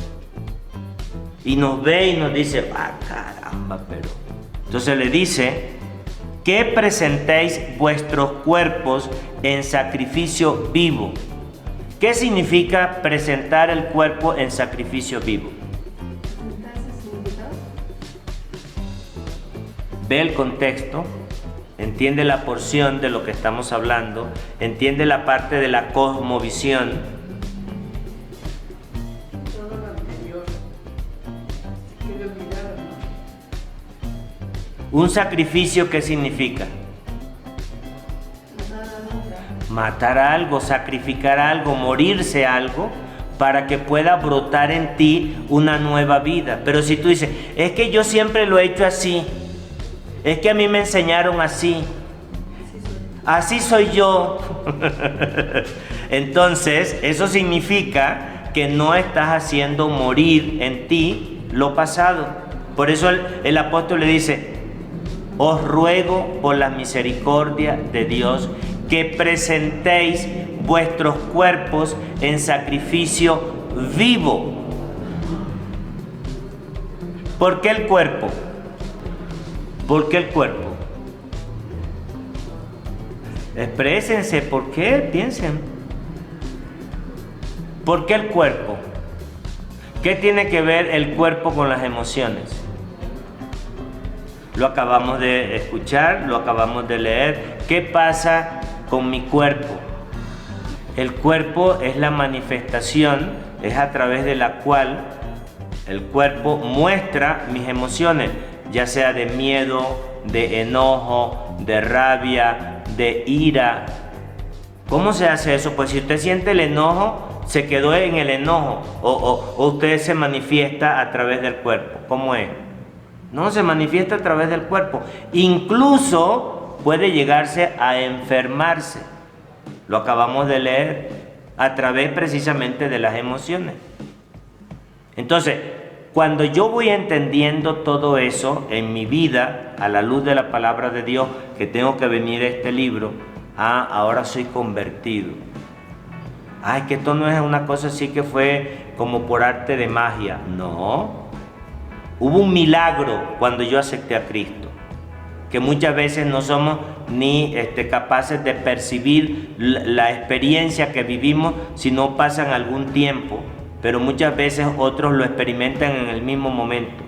Y nos ve y nos dice: ah, caramba, pero... Entonces le dice que presentéis vuestros cuerpos en sacrificio vivo. ¿Qué significa presentar el cuerpo en sacrificio vivo? Ve el contexto, entiende la porción de lo que estamos hablando, entiende la parte de la cosmovisión. Todo lo anterior. Quiere olvidar, ¿no? ¿Un sacrificio qué significa? Matar algo, sacrificar algo, morirse algo, para que pueda brotar en ti una nueva vida. Pero si tú dices, es que yo siempre lo he hecho así, es que a mí me enseñaron así, así soy yo. Entonces, eso significa que no estás haciendo morir en ti lo pasado. Por eso el apóstol le dice, os ruego por la misericordia de Dios que presentéis vuestros cuerpos en sacrificio vivo. ¿Por qué el cuerpo? ¿Por qué el cuerpo? Exprésense, ¿por qué? Piensen. ¿Por qué el cuerpo? ¿Qué tiene que ver el cuerpo con las emociones? Lo acabamos de escuchar, lo acabamos de leer. ¿Qué pasa con mi cuerpo? El cuerpo es la manifestación, es a través de la cual el cuerpo muestra mis emociones, ya sea de miedo, de enojo, de rabia, de ira. ¿Cómo se hace eso? Pues si usted siente el enojo, se quedó en el enojo, o usted se manifiesta a través del cuerpo. ¿Cómo es? No, se manifiesta a través del cuerpo. Incluso puede llegarse a enfermarse. Lo acabamos de leer, a través precisamente de las emociones. Entonces, cuando yo voy entendiendo todo eso en mi vida, a la luz de la palabra de Dios, que tengo que venir a este libro, ahora soy convertido. Ay, que esto no es una cosa así que fue como por arte de magia. No. Hubo un milagro cuando yo acepté a Cristo, que muchas veces no somos ni capaces de percibir la experiencia que vivimos si no pasan algún tiempo, pero muchas veces otros lo experimentan en el mismo momento.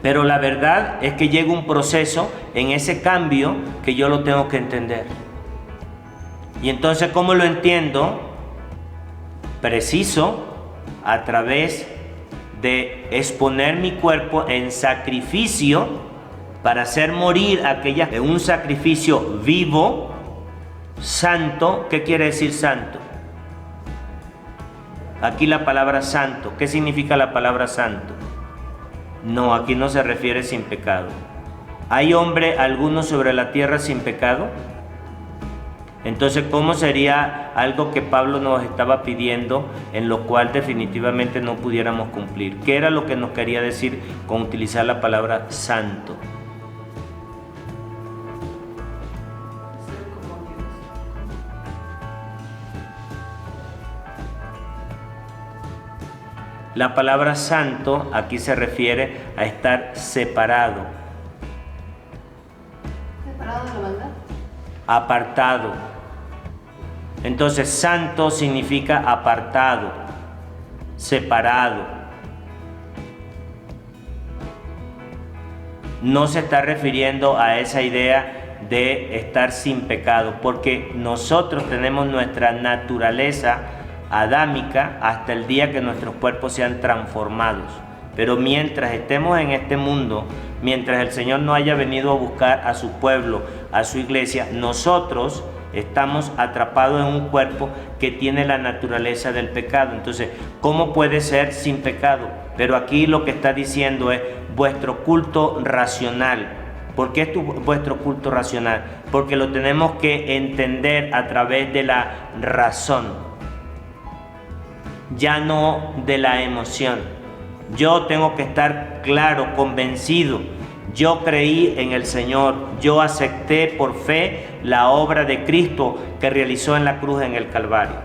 Pero la verdad es que llega un proceso en ese cambio que yo lo tengo que entender. Y entonces, ¿cómo lo entiendo? Preciso a través de exponer mi cuerpo en sacrificio para hacer morir aquella, en un sacrificio vivo, santo. ¿Qué quiere decir santo? Aquí la palabra santo, ¿qué significa la palabra santo? No, aquí no se refiere sin pecado. ¿Hay hombre alguno sobre la tierra sin pecado? Entonces, ¿cómo sería algo que Pablo nos estaba pidiendo, en lo cual definitivamente no pudiéramos cumplir? ¿Qué era lo que nos quería decir con utilizar la palabra santo? Ser como Dios. La palabra santo aquí se refiere a estar separado. ¿Separado de la maldad? Apartado. Entonces, santo significa apartado, separado. No se está refiriendo a esa idea de estar sin pecado, porque nosotros tenemos nuestra naturaleza adámica hasta el día que nuestros cuerpos sean transformados. Pero mientras estemos en este mundo, mientras el Señor no haya venido a buscar a su pueblo, a su iglesia, nosotros estamos atrapados en un cuerpo que tiene la naturaleza del pecado. Entonces, ¿cómo puede ser sin pecado? Pero aquí lo que está diciendo es vuestro culto racional. ¿Por qué es vuestro culto racional? Porque lo tenemos que entender a través de la razón, ya no de la emoción. Yo tengo que estar claro, convencido. Yo creí en el Señor, yo acepté por fe la obra de Cristo que realizó en la cruz en el Calvario.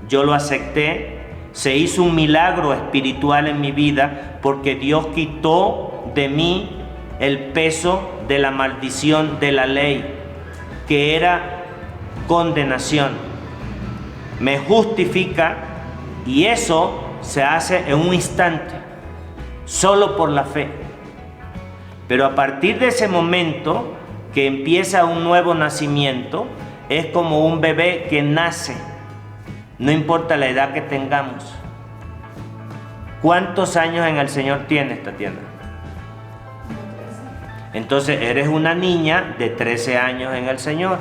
Yo lo acepté, se hizo un milagro espiritual en mi vida porque Dios quitó de mí el peso de la maldición de la ley, que era condenación. me justifica, y eso se hace en un instante, solo por la fe. Pero a partir de ese momento que empieza un nuevo nacimiento, es como un bebé que nace, no importa la edad que tengamos. ¿Cuántos años en el Señor tienes, Tatiana? Entonces eres una niña de 13 años en el Señor.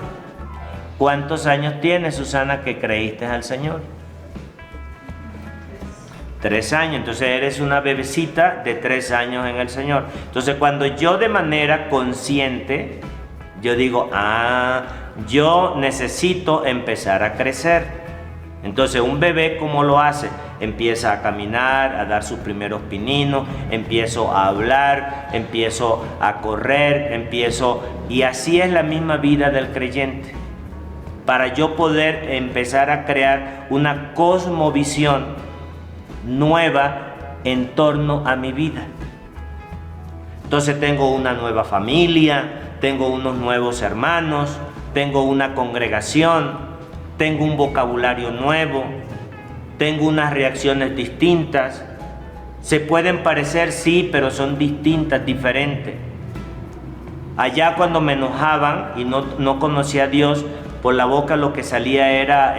¿Cuántos años tienes, Susana, que creíste al Señor? 3 años. Entonces eres una bebecita de 3 años en el Señor. Entonces cuando yo de manera consciente, yo digo, yo necesito empezar a crecer. Entonces un bebé, ¿cómo lo hace? Empieza a caminar, a dar sus primeros pininos, empiezo a hablar, empiezo a correr, y así es la misma vida del creyente. Para yo poder empezar a crear una cosmovisión nueva en torno a mi vida. Entonces tengo una nueva familia, tengo unos nuevos hermanos, tengo una congregación, tengo un vocabulario nuevo, tengo unas reacciones distintas. Se pueden parecer, sí, pero son distintas, diferentes. Allá cuando me enojaban y no conocía a Dios, por la boca lo que salía era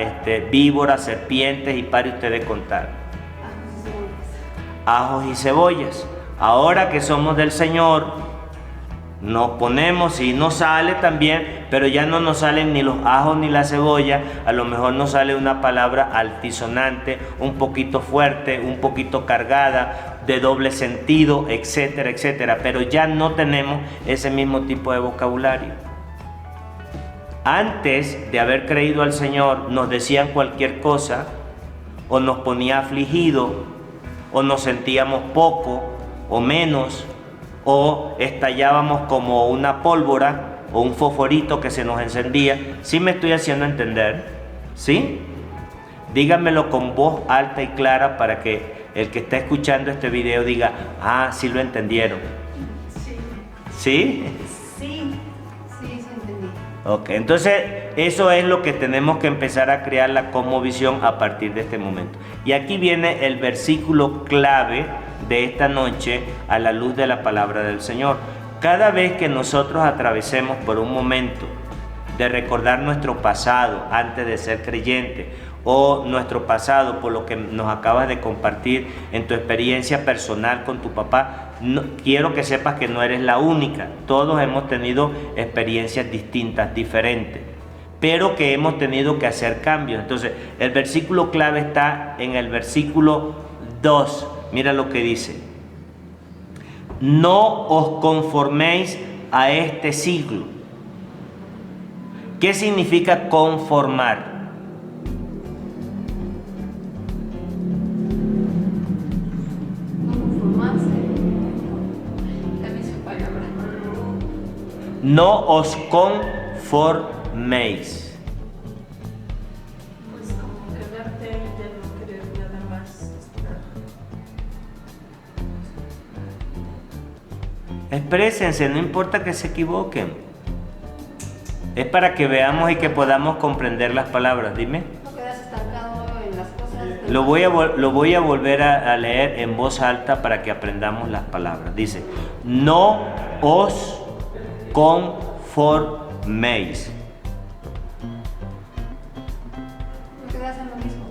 víboras, serpientes, y pare usted de contar. Ajos y cebollas. Ahora que somos del Señor, nos ponemos y nos sale también, pero ya no nos salen ni los ajos ni la cebolla. A lo mejor nos sale una palabra altisonante, un poquito fuerte, un poquito cargada, de doble sentido, etcétera, etcétera. Pero ya no tenemos ese mismo tipo de vocabulario. Antes de haber creído al Señor, nos decían cualquier cosa, o nos ponía afligido, o nos sentíamos poco o menos, o estallábamos como una pólvora o un fosforito que se nos encendía. ¿Sí me estoy haciendo entender? ¿Sí? Díganmelo con voz alta y clara para que el que está escuchando este video diga, sí lo entendieron. Sí. ¿Sí? Sí. Sí, entendí. Ok, entonces eso es lo que tenemos que empezar a crear, la cosmovisión a partir de este momento. Y aquí viene el versículo clave de esta noche a la luz de la palabra del Señor. Cada vez que nosotros atravesemos por un momento de recordar nuestro pasado antes de ser creyente, o nuestro pasado por lo que nos acabas de compartir en tu experiencia personal con tu papá, quiero que sepas que no eres la única. Todos hemos tenido experiencias distintas, diferentes, pero que hemos tenido que hacer cambios. Entonces el versículo clave está en el versículo 2. Mira lo que dice: no os conforméis a este siglo. ¿Qué significa conformar? No os conforméis. Pues como quedarte ahí, ya no querer nada más. Exprésense, no importa que se equivoquen. Es para que veamos y que podamos comprender las palabras. Dime. No quedas estancado en las cosas. Lo voy a volver a leer en voz alta para que aprendamos las palabras. Dice: no os conforméis. No quedas en lo mismo.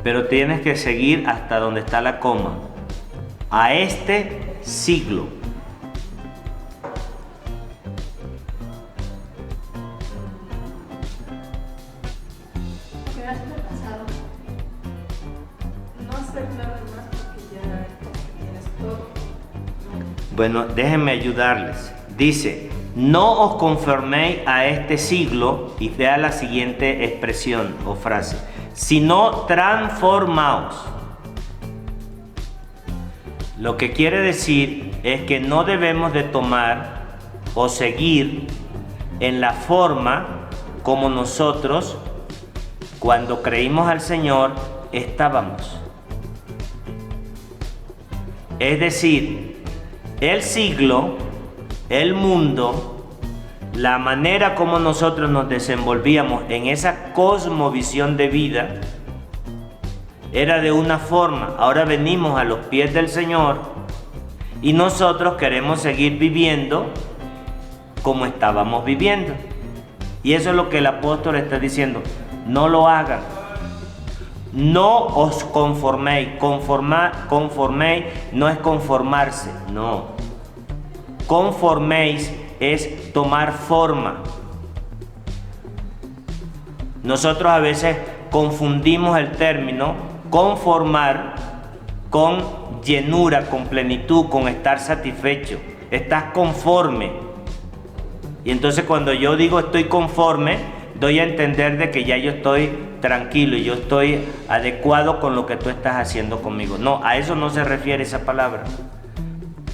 Pero tienes que seguir hasta donde está la coma. A este siglo. No quedas en el pasado. No hacer nada más porque ya tienes todo. Bueno, déjenme ayudarles. Dice: no os conforméis a este siglo, y vea la siguiente expresión o frase: sino transformaos. Lo que quiere decir es que no debemos de tomar o seguir en la forma como nosotros, cuando creímos al Señor, estábamos. Es decir, el siglo, el mundo, la manera como nosotros nos desenvolvíamos en esa cosmovisión de vida era de una forma. Ahora venimos a los pies del Señor y nosotros queremos seguir viviendo como estábamos viviendo. Y eso es lo que el apóstol está diciendo. No lo hagan. No os conforméis. Conforméis no es conformarse, no. Conforméis es tomar forma. Nosotros a veces confundimos el término conformar con llenura, con plenitud, con estar satisfecho. Estás conforme. Y entonces cuando yo digo estoy conforme, doy a entender de que ya yo estoy tranquilo y yo estoy adecuado con lo que tú estás haciendo conmigo. No, a eso no se refiere esa palabra.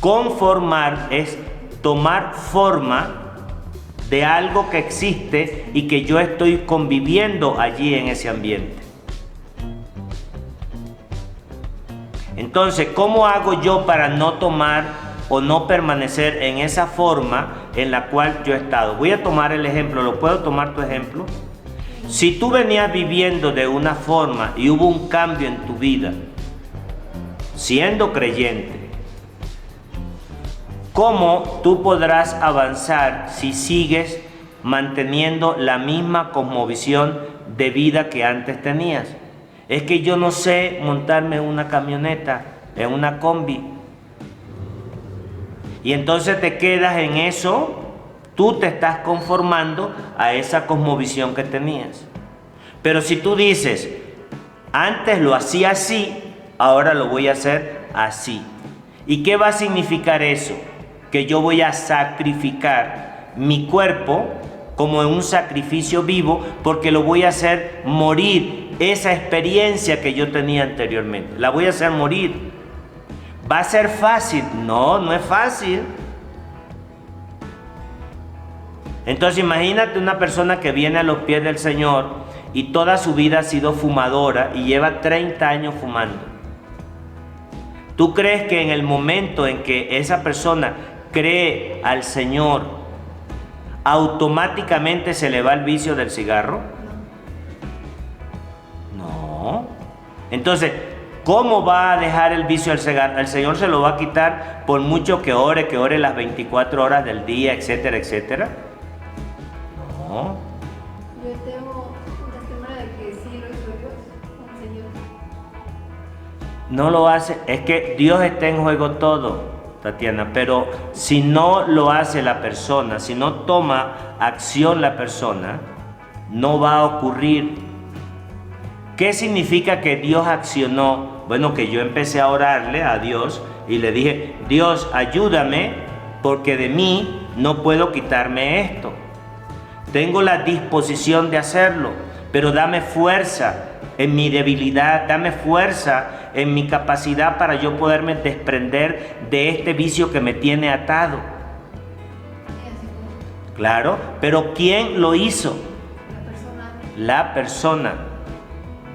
Conformar es tomar forma de algo que existe y que yo estoy conviviendo allí en ese ambiente. Entonces, ¿cómo hago yo para no tomar o no permanecer en esa forma en la cual yo he estado? Voy a tomar el ejemplo. ¿Lo puedo tomar tu ejemplo? Si tú venías viviendo de una forma y hubo un cambio en tu vida, siendo creyente, ¿cómo tú podrás avanzar si sigues manteniendo la misma cosmovisión de vida que antes tenías? Es que yo no sé montarme en una camioneta, en una combi. Y entonces te quedas en eso, tú te estás conformando a esa cosmovisión que tenías. Pero si tú dices, antes lo hacía así, ahora lo voy a hacer así. ¿Y qué va a significar eso? Que yo voy a sacrificar mi cuerpo como en un sacrificio vivo, porque lo voy a hacer morir esa experiencia que yo tenía anteriormente. La voy a hacer morir. ¿Va a ser fácil? No, no es fácil. Entonces imagínate una persona que viene a los pies del Señor y toda su vida ha sido fumadora y lleva 30 años fumando. ¿Tú crees que en el momento en que esa persona cree al Señor, automáticamente se le va el vicio del cigarro? No. Entonces, ¿cómo va a dejar el vicio del cigarro? El Señor se lo va a quitar por mucho que ore las 24 horas del día, etcétera, etcétera. No. Yo tengo un testimonio de que sí lo hizo Dios, un Señor. No lo hace, es que Dios está en juego todo, Tatiana, pero si no lo hace la persona, si no toma acción la persona, no va a ocurrir. ¿Qué significa que Dios accionó? Bueno, que yo empecé a orarle a Dios y le dije, Dios, ayúdame porque de mí no puedo quitarme esto. Tengo la disposición de hacerlo, pero dame fuerza en mi debilidad, dame fuerza en mi capacidad para yo poderme desprender de este vicio que me tiene atado. Claro, pero ¿quién lo hizo? La persona.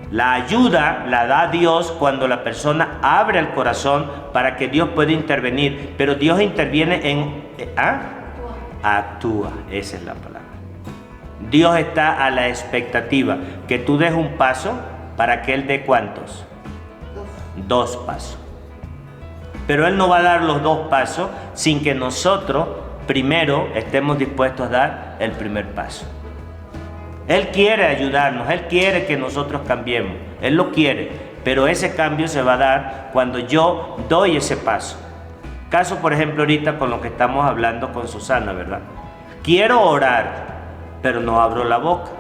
La ayuda la da Dios cuando la persona abre el corazón para que Dios pueda intervenir. Pero Dios interviene en... Actúa, esa es la palabra. Dios está a la expectativa que tú des un paso para que Él dé ¿cuántos? 2 pasos. Pero Él no va a dar los 2 pasos sin que nosotros primero estemos dispuestos a dar el primer paso. Él quiere ayudarnos, Él quiere que nosotros cambiemos, Él lo quiere, pero ese cambio se va a dar cuando yo doy ese paso. Caso, por ejemplo, ahorita con lo que estamos hablando con Susana, ¿verdad? Quiero orar, pero no abro la boca.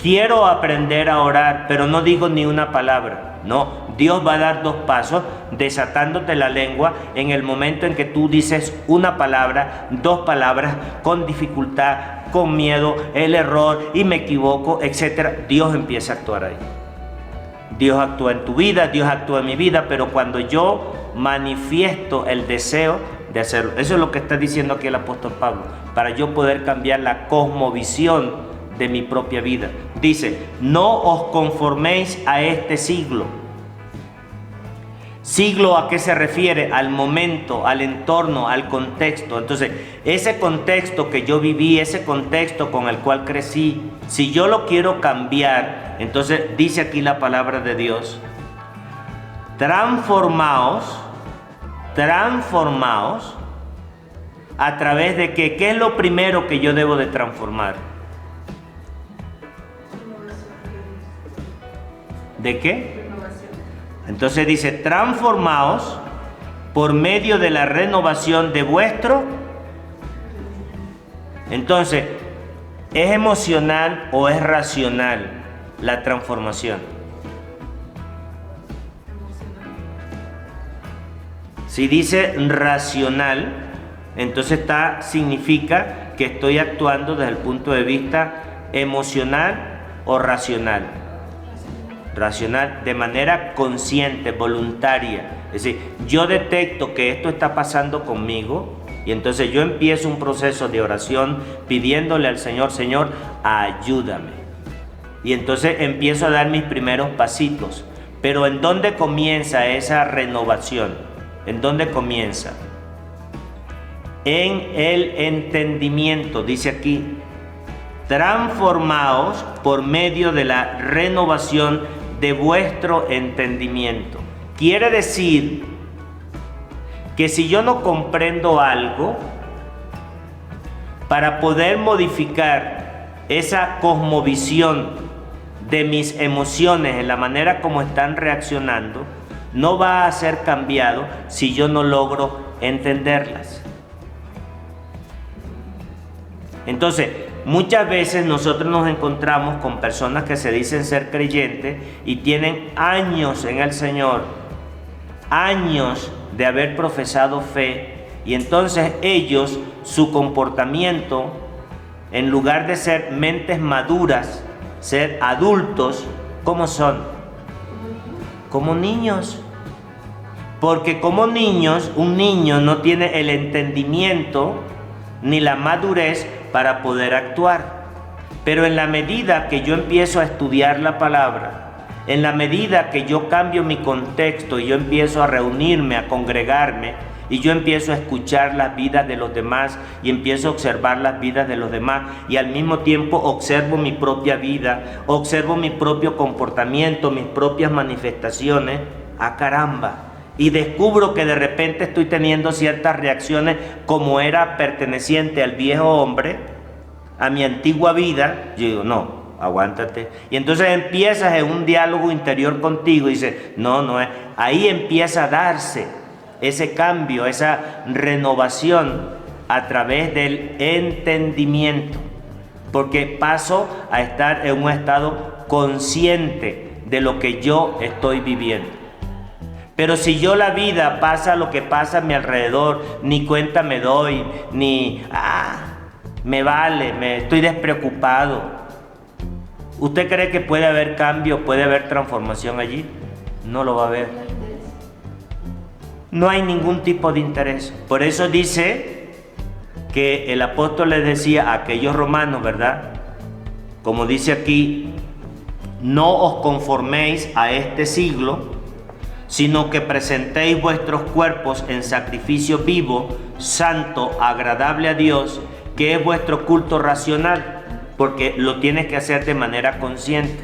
Quiero aprender a orar, pero no digo ni una palabra. No, Dios va a dar 2 pasos desatándote la lengua en el momento en que tú dices una palabra, 2 palabras, con dificultad, con miedo, el error y me equivoco, etc. Dios empieza a actuar ahí. Dios actúa en tu vida, Dios actúa en mi vida, pero cuando yo manifiesto el deseo de hacerlo, eso es lo que está diciendo aquí el apóstol Pablo, para yo poder cambiar la cosmovisión de mi propia vida. Dice, no os conforméis a este siglo, Siglo, ¿a qué se refiere? Al momento, al entorno, al contexto. Entonces, ese contexto que yo viví, ese contexto con el cual crecí, si yo lo quiero cambiar, entonces dice aquí la palabra de Dios, transformaos, ¿a través de qué? ¿Qué es lo primero que yo debo de transformar? ¿De qué? Entonces dice, transformaos por medio de la renovación de vuestro. Entonces, ¿es emocional o es racional la transformación? Si dice racional, entonces significa que estoy actuando desde el punto de vista emocional o racional. Racional, de manera consciente, voluntaria. Es decir, yo detecto que esto está pasando conmigo y entonces yo empiezo un proceso de oración pidiéndole al Señor, Señor, ayúdame. Y entonces empiezo a dar mis primeros pasitos. Pero ¿en dónde comienza esa renovación? ¿En dónde comienza? En el entendimiento, dice aquí, transformaos por medio de la renovación de vuestro entendimiento. Quiere decir que si yo no comprendo algo, para poder modificar esa cosmovisión de mis emociones en la manera como están reaccionando, no va a ser cambiado si yo no logro entenderlas. Entonces, muchas veces nosotros nos encontramos con personas que se dicen ser creyentes y tienen años en el Señor, años de haber profesado fe, y entonces ellos, su comportamiento, en lugar de ser mentes maduras, ser adultos, ¿cómo son? Como niños. Porque como niños, un niño no tiene el entendimiento ni la madurez para poder actuar. Pero en la medida que yo empiezo a estudiar la palabra, en la medida que yo cambio mi contexto y yo empiezo a reunirme, a congregarme, y yo empiezo a escuchar las vidas de los demás y empiezo a observar las vidas de los demás, y al mismo tiempo observo mi propia vida, observo mi propio comportamiento, mis propias manifestaciones, ¡ah, caramba! Y descubro que de repente estoy teniendo ciertas reacciones como era perteneciente al viejo hombre, a mi antigua vida. Yo digo, no, aguántate. Y entonces empiezas en un diálogo interior contigo y dices, no es. Ahí empieza a darse ese cambio, esa renovación a través del entendimiento. Porque paso a estar en un estado consciente de lo que yo estoy viviendo. Pero si yo la vida pasa lo que pasa a mi alrededor, ni cuenta me doy, ni me vale, estoy despreocupado. ¿Usted cree que puede haber cambio, puede haber transformación allí? No lo va a haber. No hay ningún tipo de interés. Por eso dice que el apóstol les decía a aquellos romanos, ¿verdad? Como dice aquí, no os conforméis a este siglo, sino que presentéis vuestros cuerpos en sacrificio vivo, santo, agradable a Dios, que es vuestro culto racional, porque lo tienes que hacer de manera consciente,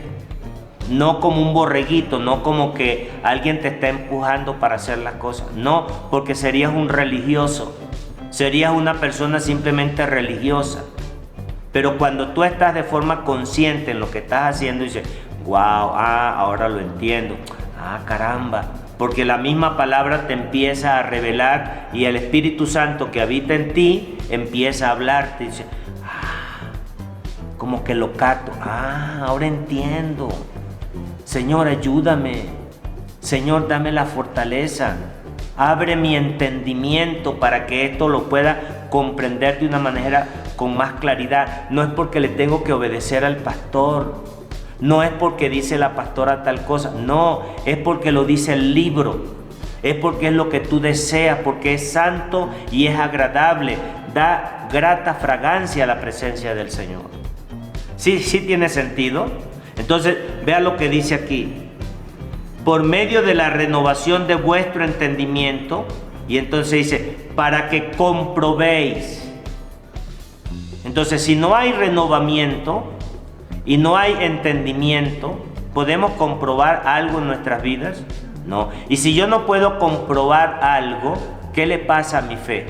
no como un borreguito, no como que alguien te está empujando para hacer las cosas, no, porque serías un religioso, serías una persona simplemente religiosa. Pero cuando tú estás de forma consciente en lo que estás haciendo, dices, wow, ahora lo entiendo. Caramba, porque la misma palabra te empieza a revelar y el Espíritu Santo que habita en ti empieza a hablarte y dice, como que lo capto, ahora entiendo. Señor, ayúdame. Señor, dame la fortaleza. Abre mi entendimiento para que esto lo pueda comprender de una manera con más claridad. No es porque le tengo que obedecer al pastor. No es porque dice la pastora tal cosa, no, es porque lo dice el libro, es porque es lo que tú deseas, porque es santo y es agradable, da grata fragancia a la presencia del Señor. Sí tiene sentido. Entonces, vea lo que dice aquí. por medio de la renovación de vuestro entendimiento. Y entonces dice, para que comprobéis. Entonces, si no hay renovamiento y no hay entendimiento, ¿podemos comprobar algo en nuestras vidas? No. Y si yo no puedo comprobar algo, ¿qué le pasa a mi fe?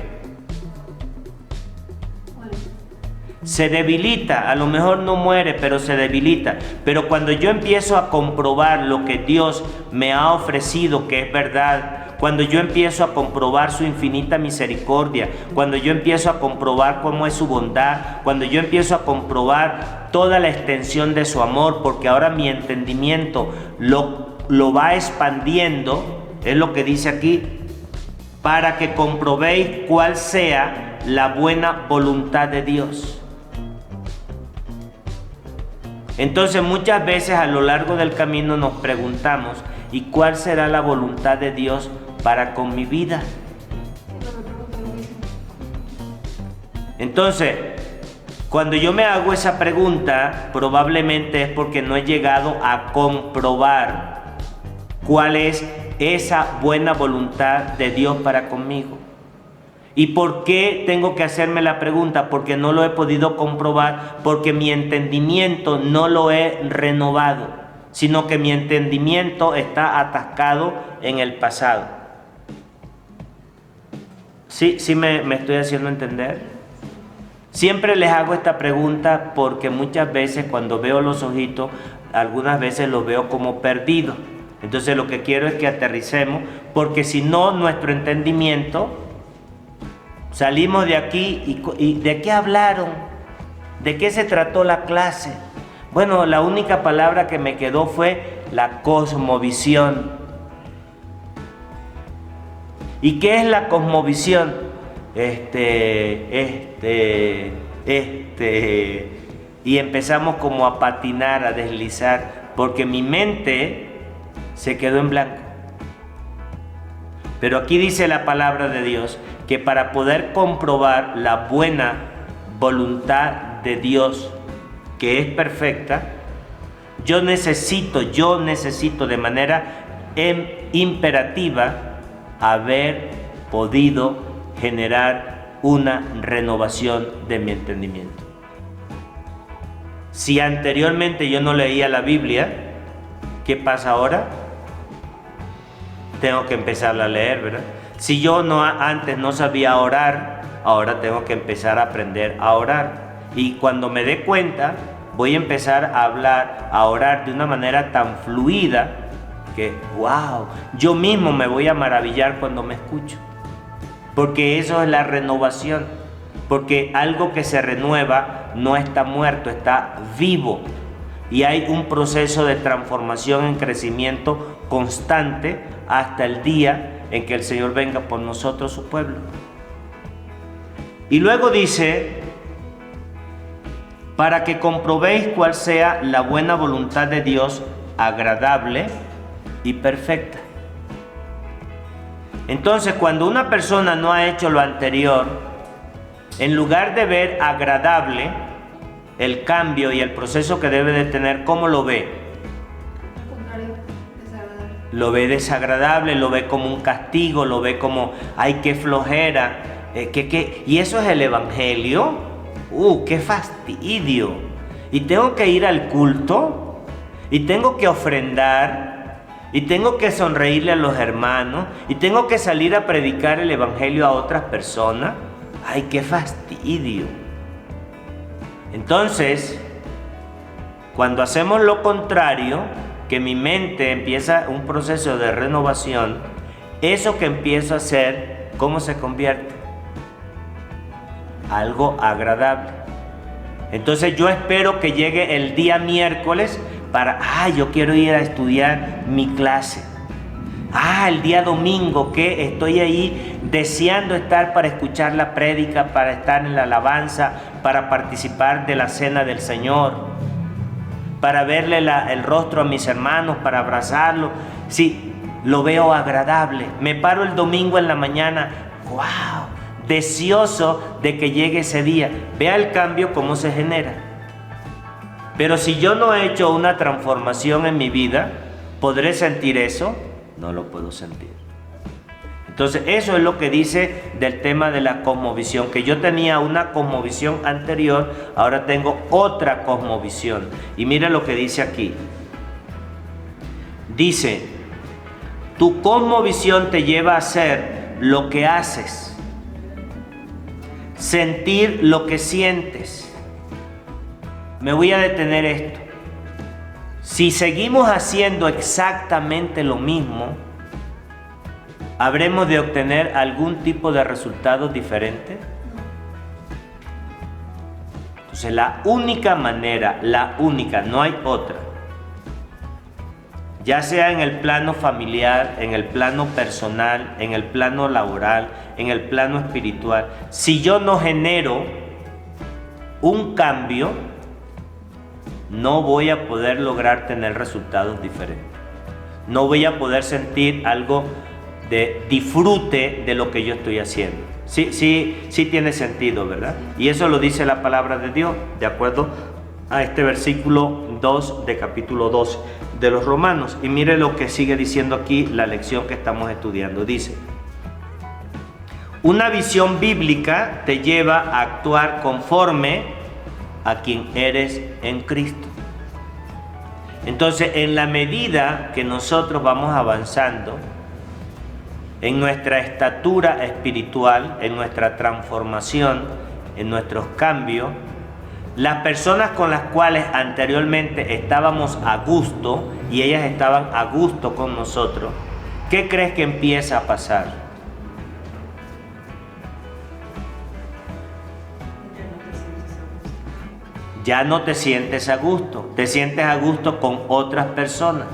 Se debilita, a lo mejor no muere, pero se debilita. Pero cuando yo empiezo a comprobar lo que Dios me ha ofrecido, que es verdad, cuando yo empiezo a comprobar su infinita misericordia, cuando yo empiezo a comprobar cómo es su bondad, cuando yo empiezo a comprobar toda la extensión de su amor, porque ahora mi entendimiento lo va expandiendo, es lo que dice aquí, para que comprobéis cuál sea la buena voluntad de Dios. Entonces muchas veces a lo largo del camino nos preguntamos, ¿y cuál será la voluntad de Dios para con mi vida? Entonces, cuando yo me hago esa pregunta, probablemente es porque no he llegado a comprobar cuál es esa buena voluntad de Dios para conmigo. ¿Y por qué tengo que hacerme la pregunta? Porque no lo he podido comprobar, porque mi entendimiento no lo he renovado, sino que mi entendimiento está atascado en el pasado. ¿Sí me estoy haciendo entender? Siempre les hago esta pregunta porque muchas veces cuando veo los ojitos, algunas veces los veo como perdidos. Entonces lo que quiero es que aterricemos, porque si no, nuestro entendimiento... Salimos de aquí y ¿de qué hablaron? ¿De qué se trató la clase? Bueno, la única palabra que me quedó fue la cosmovisión. ¿Y qué es la cosmovisión? Y empezamos como a patinar, a deslizar, porque mi mente se quedó en blanco. Pero aquí dice la palabra de Dios que para poder comprobar la buena voluntad de Dios, que es perfecta, yo necesito de manera imperativa haber podido generar una renovación de mi entendimiento. Si anteriormente yo no leía la Biblia, ¿qué pasa ahora? Tengo que empezar a leer, ¿verdad? Si yo antes no sabía orar, ahora tengo que empezar a aprender a orar. Y cuando me dé cuenta, voy a empezar a hablar, a orar de una manera tan fluida que, wow, yo mismo me voy a maravillar cuando me escucho. Porque eso es la renovación. Porque algo que se renueva no está muerto, está vivo. Y hay un proceso de transformación en crecimiento constante hasta el día en que el Señor venga por nosotros, su pueblo. Y luego dice, para que comprobéis cuál sea la buena voluntad de Dios, agradable y perfecta. Entonces, cuando una persona no ha hecho lo anterior, en lugar de ver agradable el cambio y el proceso que debe de tener, ¿cómo lo ve? Lo ve desagradable, lo ve como un castigo, lo ve como, ay, qué flojera, y eso es el evangelio. Qué fastidio. Y tengo que ir al culto, y tengo que ofrendar, y tengo que sonreírle a los hermanos, y tengo que salir a predicar el evangelio a otras personas. Ay, qué fastidio. Entonces, cuando hacemos lo contrario, que mi mente empieza un proceso de renovación, eso que empiezo a hacer, ¿cómo se convierte? Algo agradable. Entonces yo espero que llegue el día miércoles para, yo quiero ir a estudiar mi clase. El día domingo que estoy ahí deseando estar para escuchar la prédica, para estar en la alabanza, para participar de la cena del Señor, para verle el rostro a mis hermanos, para abrazarlos. Sí, lo veo agradable. Me paro el domingo en la mañana, wow, deseoso de que llegue ese día. Vea el cambio cómo se genera. Pero si yo no he hecho una transformación en mi vida, ¿Podré sentir eso? No lo puedo sentir. Entonces eso es lo que dice del tema de la cosmovisión, que yo tenía una cosmovisión anterior, ahora tengo otra cosmovisión. Y mira lo que dice aquí. Dice, tu cosmovisión te lleva a hacer lo que haces, sentir lo que sientes. Me voy a detener esto. Si seguimos haciendo exactamente lo mismo, ¿habremos de obtener algún tipo de resultado diferente? Entonces la única manera, no hay otra, ya sea en el plano familiar, en el plano personal, en el plano laboral, en el plano espiritual, si yo no genero un cambio, no voy a poder lograr tener resultados diferentes. No voy a poder sentir algo de disfrute de lo que yo estoy haciendo. Sí tiene sentido, ¿verdad? Y eso lo dice la palabra de Dios, de acuerdo a este versículo 2 de capítulo 2 de los Romanos. Y mire lo que sigue diciendo aquí la lección que estamos estudiando. Dice, una visión bíblica te lleva a actuar conforme a quien eres en Cristo. Entonces, en la medida que nosotros vamos avanzando en nuestra estatura espiritual, en nuestra transformación, en nuestros cambios, las personas con las cuales anteriormente estábamos a gusto y ellas estaban a gusto con nosotros, ¿qué crees que empieza a pasar? Ya no te sientes a gusto, te sientes a gusto con otras personas.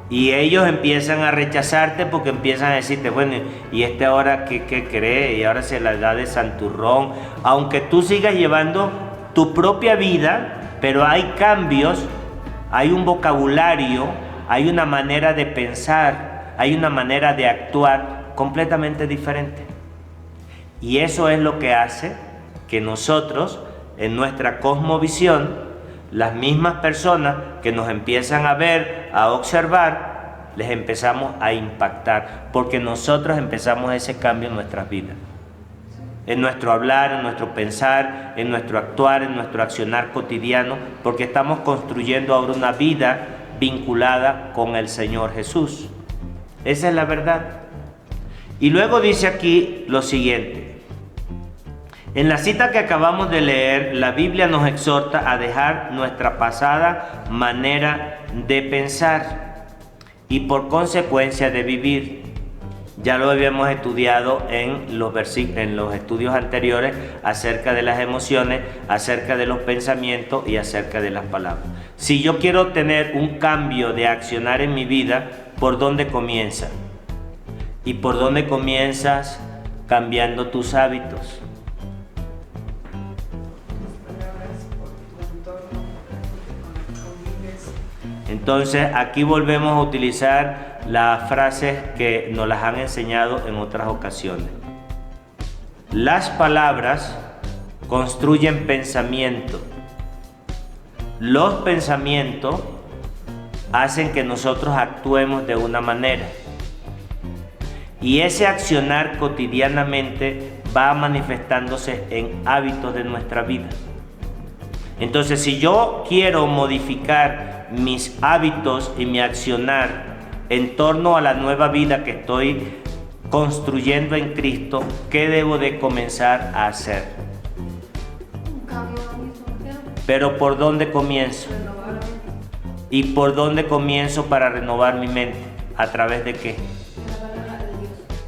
Y ellos empiezan a rechazarte porque empiezan a decirte, bueno, ¿y este ahora qué cree? Y ahora se la da de santurrón. Aunque tú sigas llevando tu propia vida, pero hay cambios, hay un vocabulario, hay una manera de pensar, hay una manera de actuar completamente diferente. Y eso es lo que hace que nosotros, en nuestra cosmovisión, las mismas personas que nos empiezan a ver, a observar, les empezamos a impactar, porque nosotros empezamos ese cambio en nuestras vidas, en nuestro hablar, en nuestro pensar, en nuestro actuar, en nuestro accionar cotidiano, porque estamos construyendo ahora una vida vinculada con el Señor Jesús. Esa es la verdad. Y luego dice aquí lo siguiente. En la cita que acabamos de leer, la Biblia nos exhorta a dejar nuestra pasada manera de pensar y por consecuencia de vivir. Ya lo habíamos estudiado en los estudios anteriores acerca de las emociones, acerca de los pensamientos y acerca de las palabras. Si yo quiero tener un cambio de accionar en mi vida, ¿por dónde comienza? ¿Y por dónde comienzas? Cambiando tus hábitos. Entonces aquí volvemos a utilizar las frases que nos las han enseñado en otras ocasiones. Las palabras construyen pensamiento. Los pensamientos hacen que nosotros actuemos de una manera. Y ese accionar cotidianamente va manifestándose en hábitos de nuestra vida. Entonces, si yo quiero modificar mis hábitos y mi accionar en torno a la nueva vida que estoy construyendo en Cristo, ¿qué debo de comenzar a hacer? Un cambio mismo. Pero ¿por dónde comienzo? ¿Y por dónde comienzo para renovar mi mente? ¿A través de qué?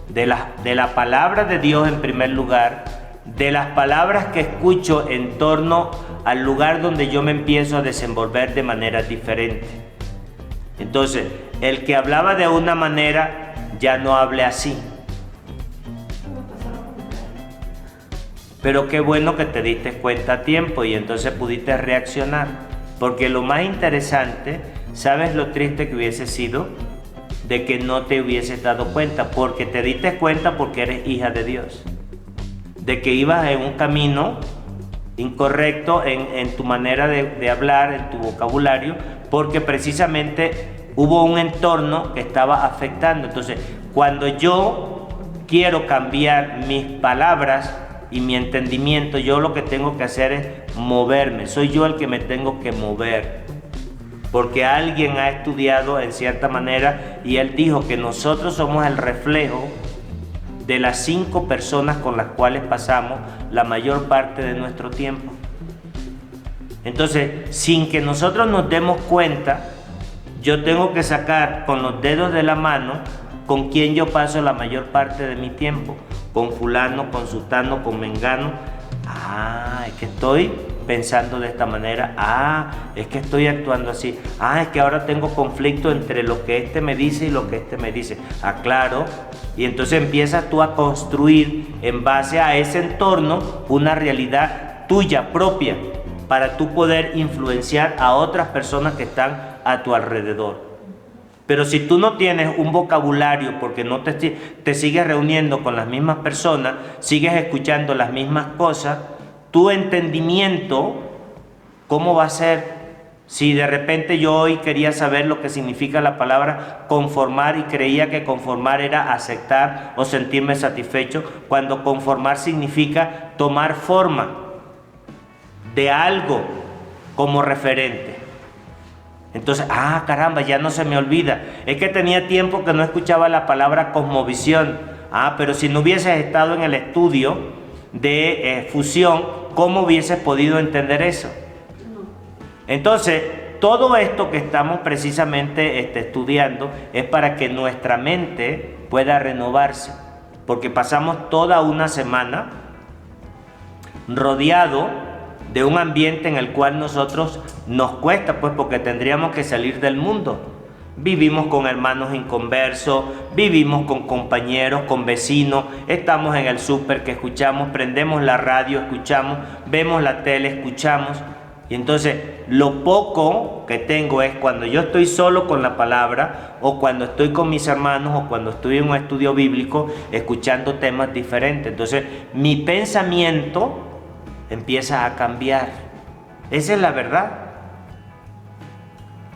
De la palabra de Dios en primer lugar, de las palabras que escucho en torno al lugar donde yo me empiezo a desenvolver de manera diferente. Entonces, el que hablaba de una manera ya no hable así. Pero qué bueno que te diste cuenta a tiempo y entonces pudiste reaccionar. Porque lo más interesante, ¿sabes lo triste que hubiese sido? De que no te hubieses dado cuenta, porque te diste cuenta porque eres hija de Dios. De que ibas en un camino incorrecto en tu manera de hablar, en tu vocabulario, porque precisamente hubo un entorno que estaba afectando. Entonces, cuando yo quiero cambiar mis palabras y mi entendimiento, yo lo que tengo que hacer es moverme. Soy yo el que me tengo que mover, porque alguien ha estudiado en cierta manera y él dijo que nosotros somos el reflejo de las 5 personas con las cuales pasamos la mayor parte de nuestro tiempo. Entonces, sin que nosotros nos demos cuenta, yo tengo que sacar con los dedos de la mano con quién yo paso la mayor parte de mi tiempo. Con fulano, con sutano, con mengano. Es que estoy pensando de esta manera. Es que estoy actuando así. Es que ahora tengo conflicto entre lo que este me dice y lo que este me dice. Claro. Y entonces empiezas tú a construir en base a ese entorno una realidad tuya propia, para tú poder influenciar a otras personas que están a tu alrededor. Pero si tú no tienes un vocabulario, porque no te sigues reuniendo con las mismas personas, sigues escuchando las mismas cosas, tu entendimiento, ¿cómo va a ser? Si de repente yo hoy quería saber lo que significa la palabra conformar y creía que conformar era aceptar o sentirme satisfecho, cuando conformar significa tomar forma de algo como referente. Entonces, caramba, ya no se me olvida. Es que tenía tiempo que no escuchaba la palabra cosmovisión. Pero si no hubieses estado en el estudio de fusión, ¿cómo hubieses podido entender eso? Entonces, todo esto que estamos precisamente estudiando es para que nuestra mente pueda renovarse, porque pasamos toda una semana rodeado de un ambiente en el cual nosotros nos cuesta, pues, porque tendríamos que salir del mundo. Vivimos con hermanos inconversos, vivimos con compañeros, con vecinos, estamos en el súper que escuchamos, prendemos la radio, escuchamos, vemos la tele, escuchamos. Y entonces lo poco que tengo es cuando yo estoy solo con la palabra, o cuando estoy con mis hermanos, o cuando estoy en un estudio bíblico escuchando temas diferentes. Entonces mi pensamiento empieza a cambiar. Esa es la verdad.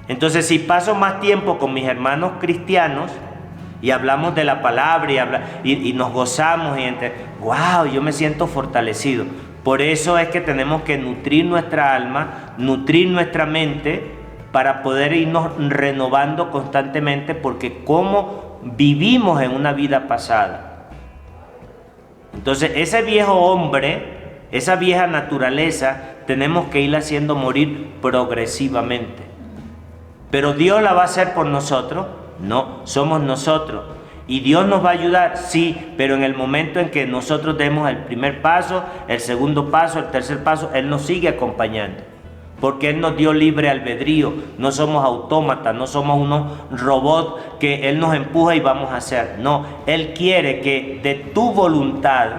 Entonces, si paso más tiempo con mis hermanos cristianos y hablamos de la palabra y nos gozamos yo me siento fortalecido. Por eso es que tenemos que nutrir nuestra alma, nutrir nuestra mente, para poder irnos renovando constantemente, porque como vivimos en una vida pasada. Entonces, ese viejo hombre, esa vieja naturaleza, tenemos que irla haciendo morir progresivamente. ¿Pero Dios la va a hacer por nosotros? No, somos nosotros. ¿Y Dios nos va a ayudar? Sí, pero en el momento en que nosotros demos el primer paso, el segundo paso, el tercer paso, Él nos sigue acompañando. Porque Él nos dio libre albedrío, no somos autómatas, no somos unos robots que Él nos empuja y vamos a hacer. No, Él quiere que de tu voluntad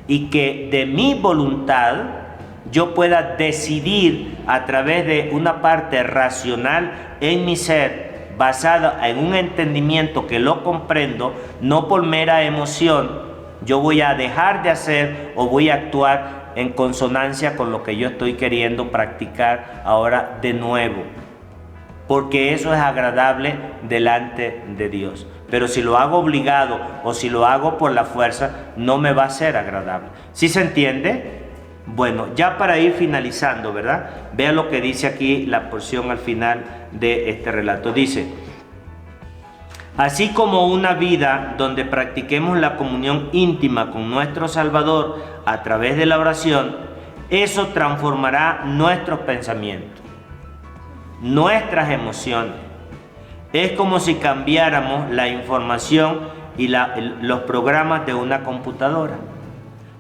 y que de mi voluntad yo pueda decidir a través de una parte racional en mi ser, basada en un entendimiento que lo comprendo, no por mera emoción. Yo voy a dejar de hacer o voy a actuar en consonancia con lo que yo estoy queriendo practicar ahora de nuevo, porque eso es agradable delante de Dios. Pero si lo hago obligado o si lo hago por la fuerza, no me va a ser agradable. ¿Sí se entiende? Bueno, ya para ir finalizando, ¿verdad? Vea lo que dice aquí la porción al final de este relato. Dice: así como una vida donde practiquemos la comunión íntima con nuestro Salvador a través de la oración, eso transformará nuestros pensamientos, nuestras emociones. Es como si cambiáramos la información y los programas de una computadora,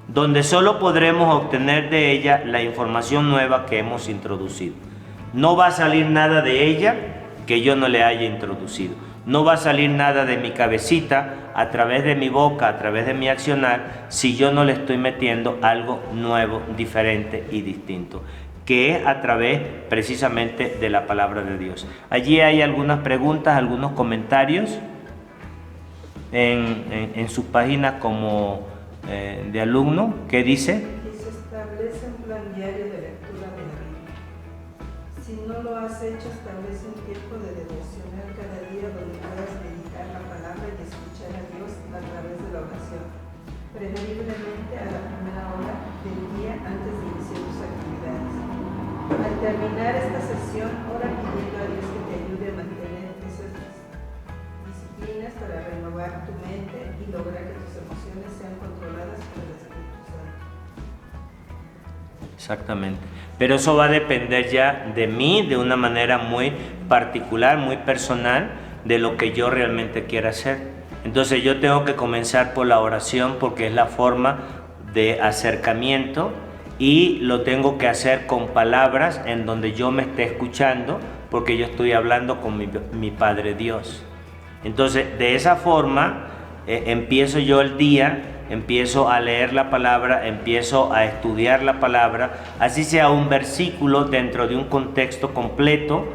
donde solo podremos obtener de ella la información nueva que hemos introducido. No va a salir nada de ella que yo no le haya introducido. No va a salir nada de mi cabecita a través de mi boca, a través de mi accionar, si yo no le estoy metiendo algo nuevo, diferente y distinto, que es a través precisamente de la palabra de Dios. Allí hay algunas preguntas, algunos comentarios en sus páginas como de alumno. ¿Qué dice? Dice: establece un plan diario de lectura de la Biblia. Si no lo has hecho, establece establece un tiempo de devocional cada día donde puedas meditar la palabra y escuchar a Dios a través de la oración, preferiblemente a la primera hora del día antes de iniciar tus actividades. Al terminar esta sesión, ora pidiendo a Dios que te ayude a mantener esas disciplinas para renovar tu mente y lograr que tus emociones sean controladas por el Espíritu Santo. Exactamente. Pero eso va a depender ya de mí, de una manera muy particular, muy personal, de lo que yo realmente quiera hacer. Entonces yo tengo que comenzar por la oración porque es la forma de acercamiento y lo tengo que hacer con palabras en donde yo me esté escuchando porque yo estoy hablando con mi Padre Dios. Entonces de esa forma empiezo yo el día, empiezo a leer la palabra, empiezo a estudiar la palabra, así sea un versículo dentro de un contexto completo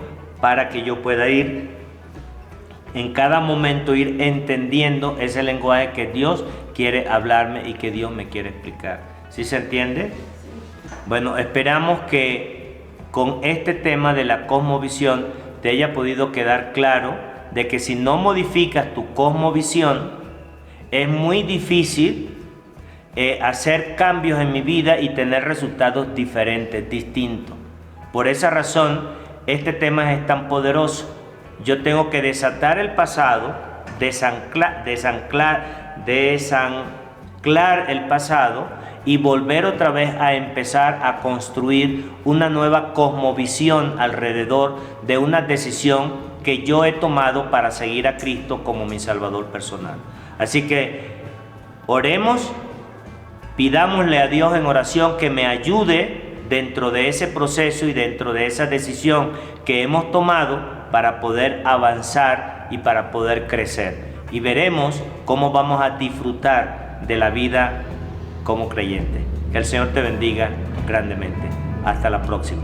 para que yo pueda ir en cada momento ir entendiendo ese lenguaje que Dios quiere hablarme y que Dios me quiere explicar. ¿Sí se entiende? Bueno, esperamos que con este tema de la cosmovisión te haya podido quedar claro de que si no modificas tu cosmovisión, es muy difícil hacer cambios en mi vida y tener resultados diferentes, distintos. Por esa razón, este tema es tan poderoso. Yo tengo que desatar el pasado, desanclar el pasado y volver otra vez a empezar a construir una nueva cosmovisión alrededor de una decisión que yo he tomado para seguir a Cristo como mi Salvador personal. Así que oremos, pidámosle a Dios en oración que me ayude dentro de ese proceso y dentro de esa decisión que hemos tomado para poder avanzar y para poder crecer. Y veremos cómo vamos a disfrutar de la vida como creyente. Que el Señor te bendiga grandemente. Hasta la próxima.